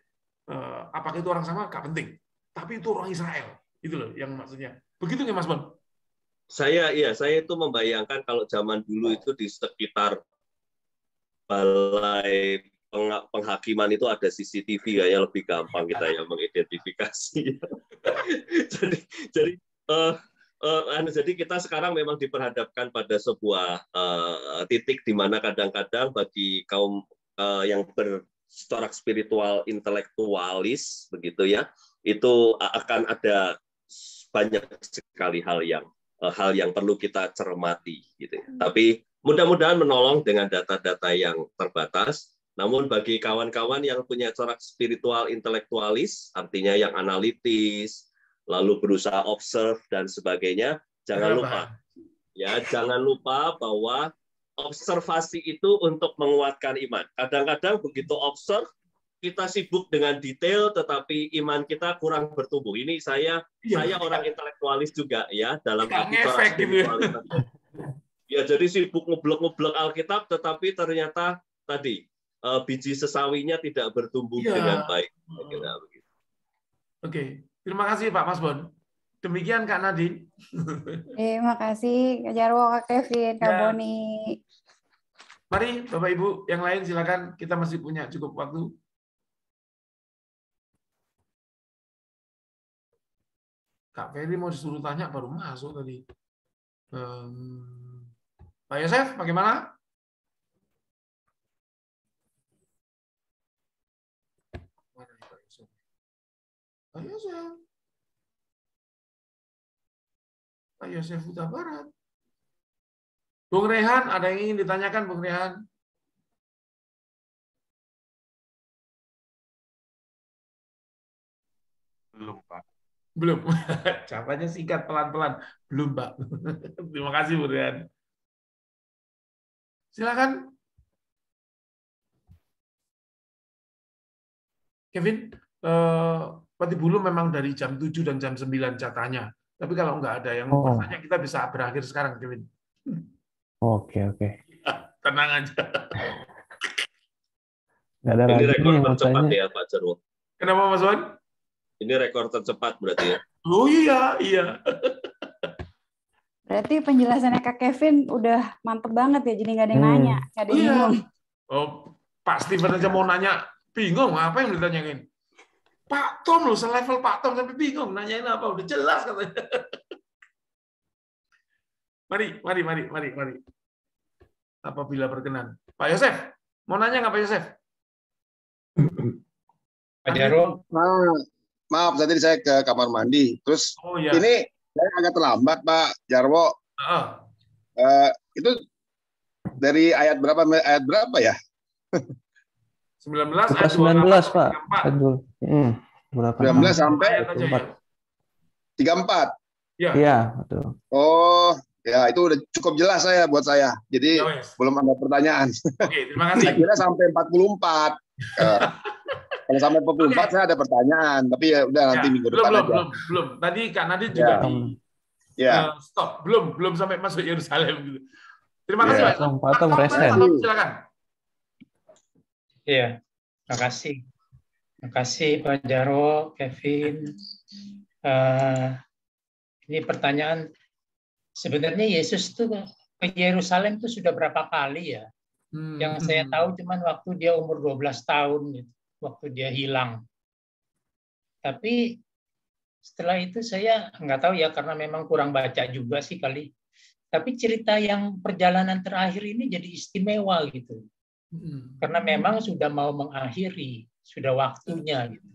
Apakah itu orang sama? Nggak penting. Tapi itu orang Israel. Itu loh yang maksudnya. Begitu nggak, Mas Bon? Saya itu membayangkan kalau zaman dulu itu di sekitar balai penghakiman itu ada CCTV, kayaknya lebih gampang kita ya mengidentifikasi. Jadi kita sekarang memang diperhadapkan pada sebuah titik di mana kadang-kadang bagi kaum yang bercorak spiritual intelektualis begitu ya, itu akan ada banyak sekali hal yang perlu kita cermati gitu. Tapi mudah-mudahan menolong dengan data-data yang terbatas. Namun bagi kawan-kawan yang punya corak spiritual intelektualis, artinya yang analitis, lalu berusaha observe dan sebagainya, jangan lupa bahwa observasi itu untuk menguatkan iman. Kadang-kadang begitu observe, kita sibuk dengan detail, tetapi iman kita kurang bertumbuh. Ini saya orang intelektualis juga ya dalam arti corak spiritualitas. Ya, jadi sibuk ngeblok Alkitab, tetapi ternyata tadi biji sesawinya tidak bertumbuh dengan baik. Oke, terima kasih Pak Mas Bon. Demikian Kak Nadine. Terima kasih Kak Jarwo, Kak Kevin, Kak Boni. Mari Bapak Ibu yang lain silakan, kita masih punya cukup waktu. Kak Ferry mau disuruh tanya baru masuk tadi. Pak Yosef, bagaimana? Pak Yosef Huta Barat. Bung Rehan, ada yang ingin ditanyakan, Bung Rehan? Belum, Pak. Belum. Jawabannya singkat, pelan-pelan. Belum, Pak. Terima kasih, Bung Rehan. Silakan. Kevin, Patibulu memang dari jam 7 dan jam 9 jatahnya. Tapi kalau nggak ada yang bertanya, kita bisa berakhir sekarang, Kevin. Oke. Tenang aja. Nggak ada Ini lagi rekor yang mau tercepat tanya. ya, Pak Jarwo. Kenapa, Mas Wan? Ini rekor tercepat berarti ya. Oh iya. Berarti penjelasannya Kak Kevin udah mantep banget ya, jadi nggak ada yang nanya, nggak ada yang bingung. Pak Steven aja mau nanya, bingung apa yang ditanyain. Pak Tom loh, selevel Pak Tom sampai bingung, nanyain apa, udah jelas katanya. Mari. Apabila berkenan. Pak Yosef, mau nanya nggak Pak Yosef? Pak Jarwo. Maaf, tadi saya ke kamar mandi. Terus ini saya agak terlambat, Pak Jarwo. Itu dari ayat berapa ya? 19 ayat 19, Pak. 19 sampai 34. Iya, betul. Oh, ya itu udah cukup jelas buat saya. Jadi belum ada pertanyaan. Oke, terima kasih. Saya kira sampai 44. Kalau sampai 44 saya ada pertanyaan, tapi ya udah nanti minggu depan aja. Belum. Tadi Kak Nadine juga stop. Belum sampai masuk Yerusalem gitu. Terima kasih, Pak. Silakan. Iya, terima kasih Pak Jarwo, Kevin. Ini pertanyaan, sebenarnya Yesus tuh ke Yerusalem tuh sudah berapa kali ya? Yang saya tahu cuman waktu dia umur 12 tahun, gitu, waktu dia hilang. Tapi setelah itu saya nggak tahu ya, karena memang kurang baca juga sih kali. Tapi cerita yang perjalanan terakhir ini jadi istimewa gitu. Karena memang sudah mau mengakhiri, sudah waktunya gitu.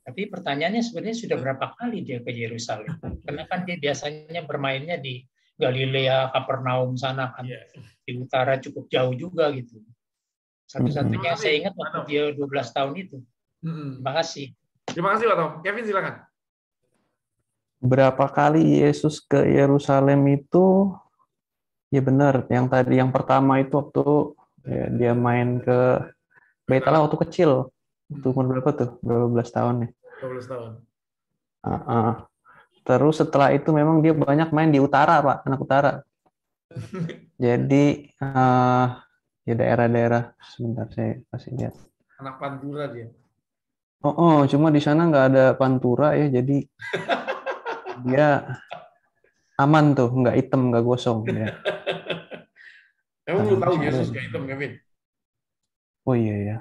Tapi pertanyaannya sebenarnya sudah berapa kali dia ke Yerusalem? Karena kan dia biasanya bermainnya di Galilea, Kapernaum sana kan. Di utara cukup jauh juga gitu. Satu-satunya saya ingat waktu dia 12 tahun itu. Terima kasih. Terima kasih Pak Tom. Kevin silakan. Berapa kali Yesus ke Yerusalem itu? Ya benar, yang pertama itu waktu dia main ke Bait Allah waktu kecil. Itu umur berapa tuh? Berapa belas tahun nih? 12 tahun. Terus setelah itu memang dia banyak main di utara, Pak, anak utara. Jadi di daerah-daerah, sebentar saya kasih lihat. Anak Pantura dia. Cuma di sana nggak ada Pantura ya, jadi dia aman tuh, nggak hitam, nggak gosong ya. Emang lu tahu Yesus nggak hitam, Kevin? Oh iya ya.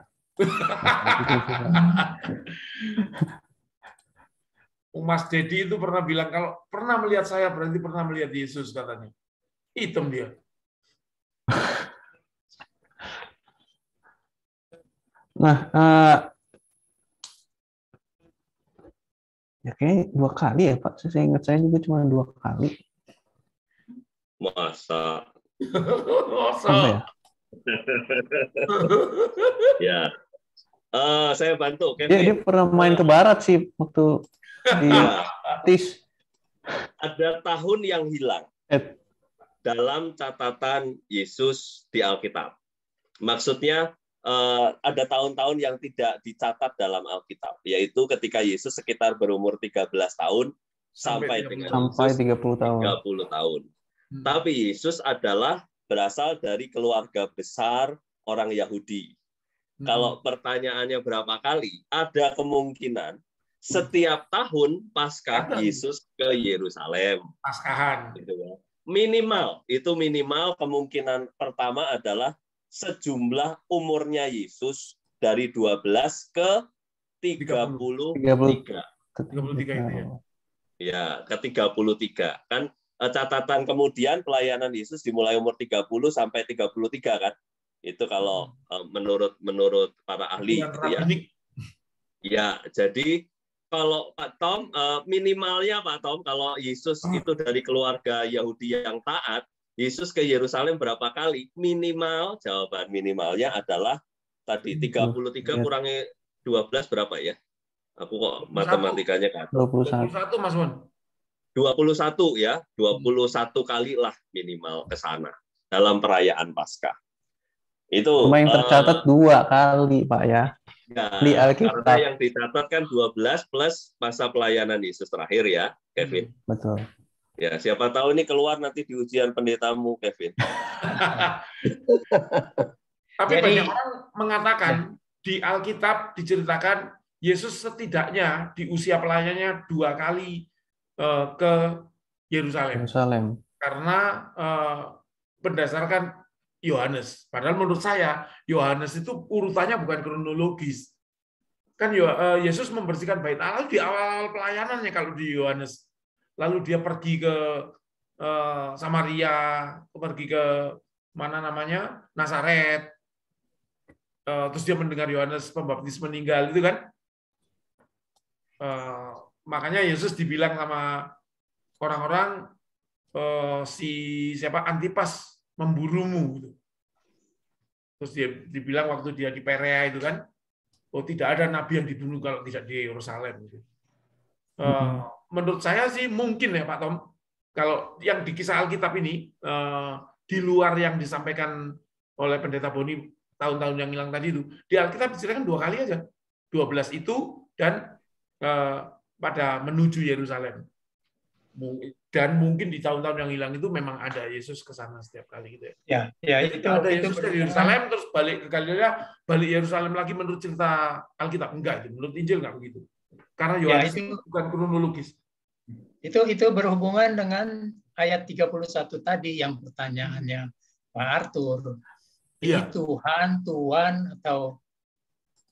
Mas Dedi itu pernah bilang kalau pernah melihat saya berarti pernah melihat Yesus katanya. Hitam dia. Nah, ya kayaknya 2 kali ya Pak. Saya ingat saya juga cuma 2 kali. Masa? Apa ya? Ya. Saya bantu. Dia pernah main ke barat sih waktu di Tis. Ada tahun yang hilang dalam catatan Yesus di Alkitab. Maksudnya ada tahun-tahun yang tidak dicatat dalam Alkitab, yaitu ketika Yesus sekitar berumur 13 tahun sampai 30 tahun. Tapi Yesus adalah berasal dari keluarga besar orang Yahudi. Kalau pertanyaannya berapa kali, ada kemungkinan setiap tahun Paskah Yesus ke Yerusalem. Paskahan. Minimal kemungkinan pertama adalah sejumlah umurnya Yesus dari 12 ke 33. 33 itu ya. Ya, ke 33. Kan catatan kemudian pelayanan Yesus dimulai umur 30 sampai 33 kan? Itu kalau menurut para ahli gitu ya. Ya, jadi kalau Pak Tom, minimalnya Pak Tom, kalau Yesus itu dari keluarga Yahudi yang taat, Yesus ke Yerusalem berapa kali? Minimal, jawaban minimalnya adalah tadi 33 kurangi 12 berapa ya? Aku kok matematikanya kan. 21 Mas Mon. 21 ya, 21 kali lah minimal ke sana dalam perayaan Paskah. Itu cuma yang tercatat 2 kali, Pak ya. Di Alkitab. Karena yang dicatat kan 12 plus masa pelayanan Yesus terakhir ya, Kevin. Betul. Ya, siapa tahu ini keluar nanti di ujian pendetamu, Kevin. Tapi banyak orang mengatakan di Alkitab diceritakan Yesus setidaknya di usia pelayanannya 2 kali ke Yerusalem. Karena berdasarkan Yohanes. Padahal menurut saya Yohanes itu urutannya bukan kronologis. Kan Yesus membersihkan bait Allah di awal pelayanannya kalau di Yohanes. Lalu dia pergi ke Samaria, pergi ke mana namanya? Nazaret. Terus dia mendengar Yohanes Pembaptis meninggal itu kan. Makanya Yesus dibilang sama orang-orang siapa Antipas memburumu gitu. Terus dia dibilang waktu dia di Perea itu kan, oh tidak ada nabi yang dibunuh kalau tidak di Yerusalem gitu. Menurut saya sih mungkin ya Pak Tom, kalau yang di kisah Alkitab ini di luar yang disampaikan oleh Pendeta Boni tahun-tahun yang hilang tadi itu, di Alkitab diceritakan 2 kali aja. 12 itu dan pada menuju Yerusalem. Dan mungkin di tahun-tahun yang hilang itu memang ada Yesus ke sana setiap kali gitu ya. Ya itu ada Yesus dari Yerusalem terus balik ke Galilea, balik Yerusalem lagi menurut cerita Alkitab enggak itu, menurut Injil enggak begitu. Karena Yohanes itu bukan kronologis. Itu berhubungan dengan ayat 31 tadi yang pertanyaannya Pak Arthur. Ini Tuhan atau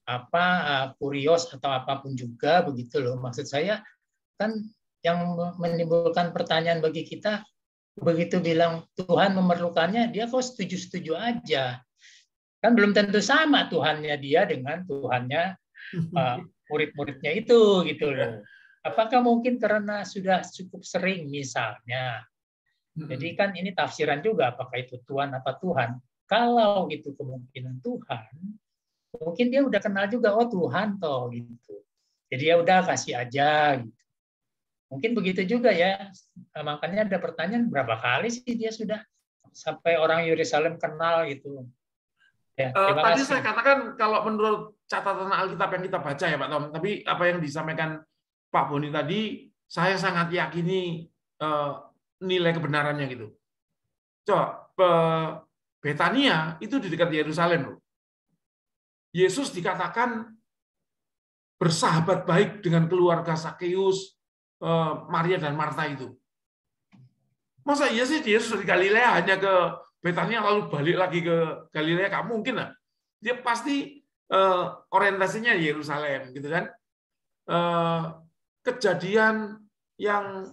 apa kurios atau apapun juga begitu loh. Maksud saya kan yang menimbulkan pertanyaan bagi kita, begitu bilang Tuhan memerlukannya, dia kok setuju-setuju aja. Kan belum tentu sama Tuhannya dia dengan Tuhannya murid-muridnya itu gitu loh. Apakah mungkin karena sudah cukup sering misalnya. Jadi kan ini tafsiran juga apakah itu Tuhan apa Tuhan. Kalau itu kemungkinan Tuhan, mungkin dia udah kenal juga, oh Tuhan toh gitu. Jadi ya udah kasih aja gitu. Mungkin begitu juga ya. Makanya ada pertanyaan berapa kali sih dia sudah sampai orang Yerusalem kenal gitu. Tadi saya katakan kalau menurut catatan Alkitab yang kita baca ya Pak Tom, tapi apa yang disampaikan Pak Boni tadi, saya sangat yakini nilai kebenarannya gitu. Coba Betania itu di dekat Yerusalem loh. Yesus dikatakan bersahabat baik dengan keluarga Sakeus, Maria dan Marta itu. Masa iya sih Yesus dari Galilea hanya ke Betania lalu balik lagi ke Galilea? Nggak mungkin lah. Dia pasti orientasinya Yerusalem, gitu kan? Kejadian yang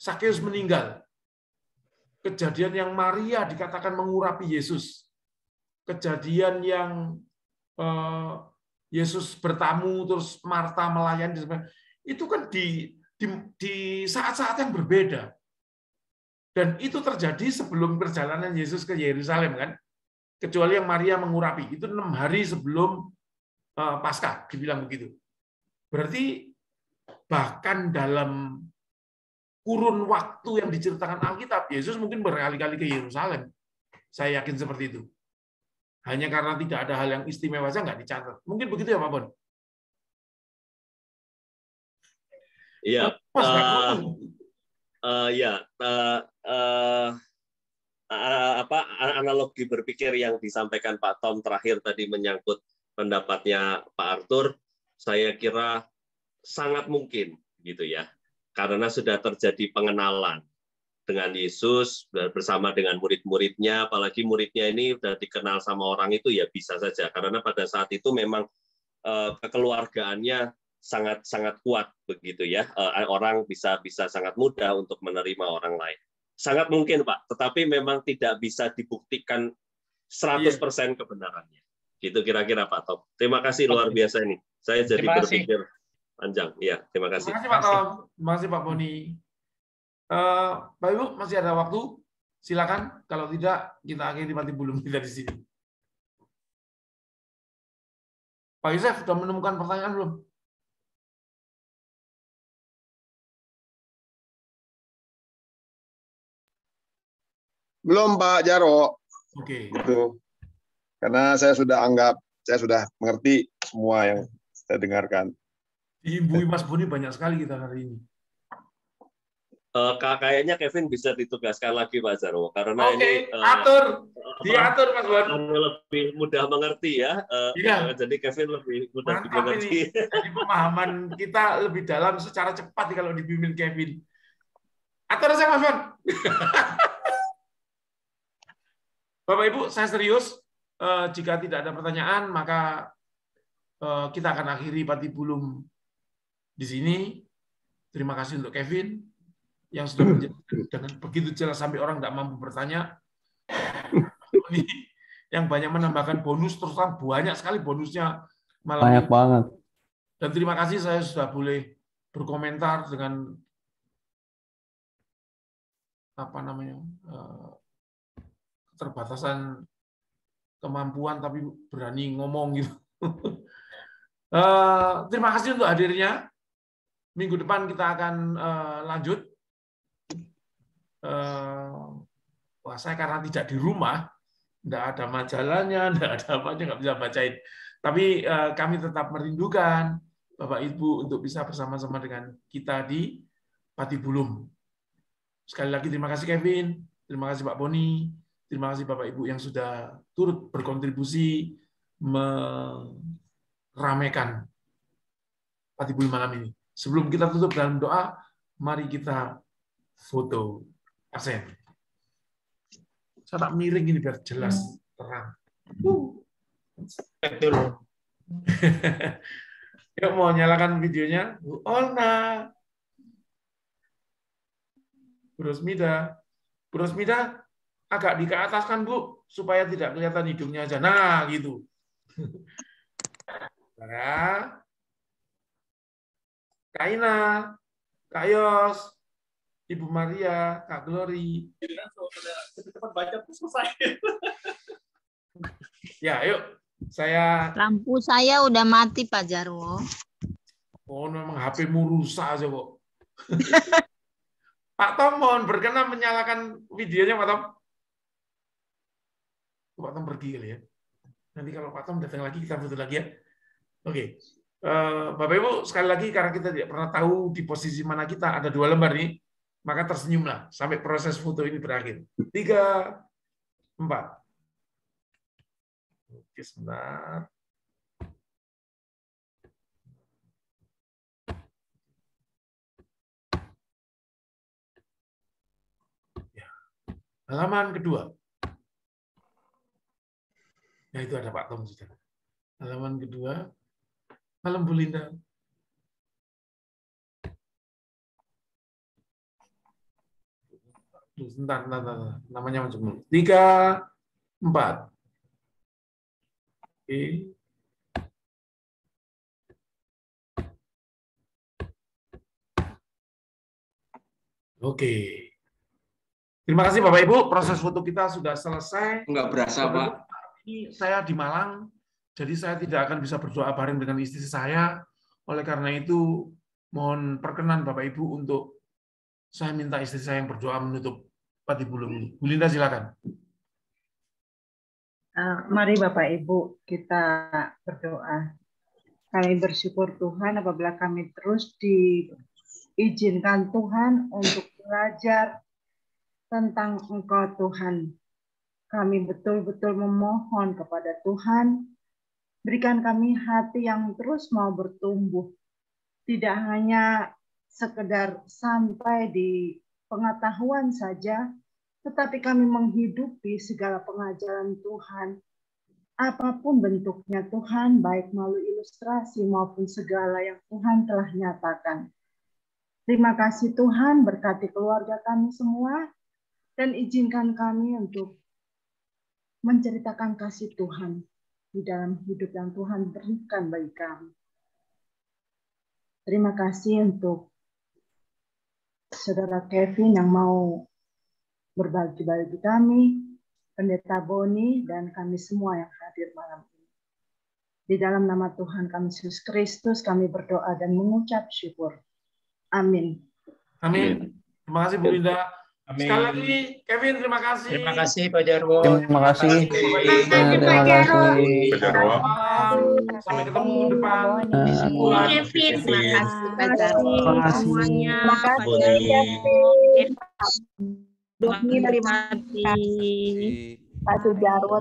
Sakeus meninggal, kejadian yang Maria dikatakan mengurapi Yesus, kejadian yang Yesus bertamu terus Marta melayani, itu kan di saat-saat yang berbeda. Dan itu terjadi sebelum perjalanan Yesus ke Yerusalem kan, kecuali yang Maria mengurapi itu 6 hari sebelum Paskah, dibilang begitu. Berarti bahkan dalam kurun waktu yang diceritakan Alkitab, Yesus mungkin berkali-kali ke Yerusalem. Saya yakin seperti itu. Hanya karena tidak ada hal yang istimewa saja nggak dicatat. Mungkin begitu ya Pak Bon? Iya. Analogi berpikir yang disampaikan Pak Tom terakhir tadi menyangkut pendapatnya Pak Arthur, saya kira sangat mungkin gitu ya, karena sudah terjadi pengenalan dengan Yesus bersama dengan murid-muridnya, apalagi muridnya ini sudah dikenal sama orang itu ya bisa saja, karena pada saat itu memang kekeluargaannya sangat kuat begitu ya, orang bisa sangat mudah untuk menerima orang lain. Sangat mungkin Pak, tetapi memang tidak bisa dibuktikan 100% kebenarannya. Gitu kira-kira Pak Tom. Terima kasih luar biasa ini. Saya jadi berpikir panjang. Ya, terima kasih. Terima kasih Pak Tom. Terima kasih Pak Boni. Pak Ibu masih ada waktu? Silakan. Kalau tidak, kita akhiri Patibulum kita di sini. Pak Yusef sudah menemukan pertanyaan belum? Belum Pak Jarwo. Oke. Gitu. Karena saya sudah mengerti semua yang saya dengarkan. Diimbui Mas Boni banyak sekali kita hari ini. Kayaknya Kevin bisa ditugaskan lagi Pak Jarwo, karena ini diatur Mas Bon. Lebih mudah mengerti ya. Jadi Kevin lebih mudah dimengerti. Jadi pemahaman kita lebih dalam secara cepat kalau dibimbing Kevin. Atur saja Mas Bon. Bapak Ibu, saya serius. Jika tidak ada pertanyaan, maka kita akan akhiri Patibulum di sini. Terima kasih untuk Kevin yang sudah menjelaskan dengan begitu jelas sampai orang tidak mampu bertanya. Yang banyak menambahkan bonus, terus terang banyak sekali bonusnya malam banyak ini. Banget. Dan terima kasih saya sudah boleh berkomentar dengan keterbatasan kemampuan tapi berani ngomong gitu. Terima kasih untuk hadirnya. Minggu depan kita akan lanjut. Saya karena tidak di rumah, tidak ada majalahnya, tidak ada apanya, nggak bisa bacain. Tapi kami tetap merindukan Bapak Ibu untuk bisa bersama-sama dengan kita di Patibulum. Sekali lagi terima kasih Kevin, terima kasih Pak Boni, terima kasih Bapak Ibu yang sudah turut berkontribusi meramaikan Patibulum malam ini. Sebelum kita tutup dalam doa, mari kita foto absen. Saya tak miring ini biar jelas, terang. Betul. Yuk mau nyalakan videonya, Bu Olna. Bu Rosmida, agak di ke atas kan Bu, supaya tidak kelihatan hidungnya aja. Nah, gitu. Nah, Kak Ina, Kak Yos, Ibu Maria, Kak Glory. Cepat baca selesai. Ya, yuk. Lampu saya udah mati Pak Jarwo. Oh, memang HP-mu rusak aja kok. Pak Tom mohon berkenan menyalakan videonya Pak Tom. Pak Tom pergi kali ya. Nanti kalau Pak Tom datang lagi kita foto lagi ya. Oke. Bapak Ibu, sekali lagi karena kita tidak pernah tahu di posisi mana kita, ada 2 lembar nih, maka tersenyumlah sampai proses foto ini berakhir. 3, 4. Oke, sebentar. Ya. Halaman kedua. Nah, itu ada Pak Tom sudah. Halaman kedua. Malam Bu Linda. Sebentar. Namanya macam dulu. 3, 4. Oke. Terima kasih Bapak Ibu. Proses foto kita sudah selesai. Enggak berasa, Pak. Ini saya di Malang. Jadi saya tidak akan bisa berdoa bareng dengan istri saya. Oleh karena itu, mohon perkenan Bapak Ibu untuk saya minta istri saya yang berdoa menutup pati bulung ini. Bu Linda, silakan. Mari Bapak Ibu kita berdoa. Kami bersyukur Tuhan apabila kami terus diizinkan Tuhan untuk belajar tentang Engkau Tuhan. Kami betul-betul memohon kepada Tuhan, berikan kami hati yang terus mau bertumbuh. Tidak hanya sekedar sampai di pengetahuan saja, tetapi kami menghidupi segala pengajaran Tuhan. Apapun bentuknya Tuhan, baik melalui ilustrasi maupun segala yang Tuhan telah nyatakan. Terima kasih Tuhan, berkati keluarga kami semua, dan izinkan kami untuk menceritakan kasih Tuhan di dalam hidup yang Tuhan berikan bagi kami. Terima kasih untuk Saudara Kevin yang mau berbagi bagi kami, Pendeta Boni, dan kami semua yang hadir malam ini. Di dalam nama Tuhan kami Yesus Kristus, kami berdoa dan mengucap syukur. Amin. Amin. Terima kasih Bu Linda. Amin. Sekali lagi, Kevin, terima kasih. Terima kasih, Pak Jarwo. Terima kasih. Terima kasih. Sampai ketemu depan. Kevin, terima kasih Pak Jarwo. Semuanya. Terima kasih, Kevin. Terima kasih. Pak Jarwo.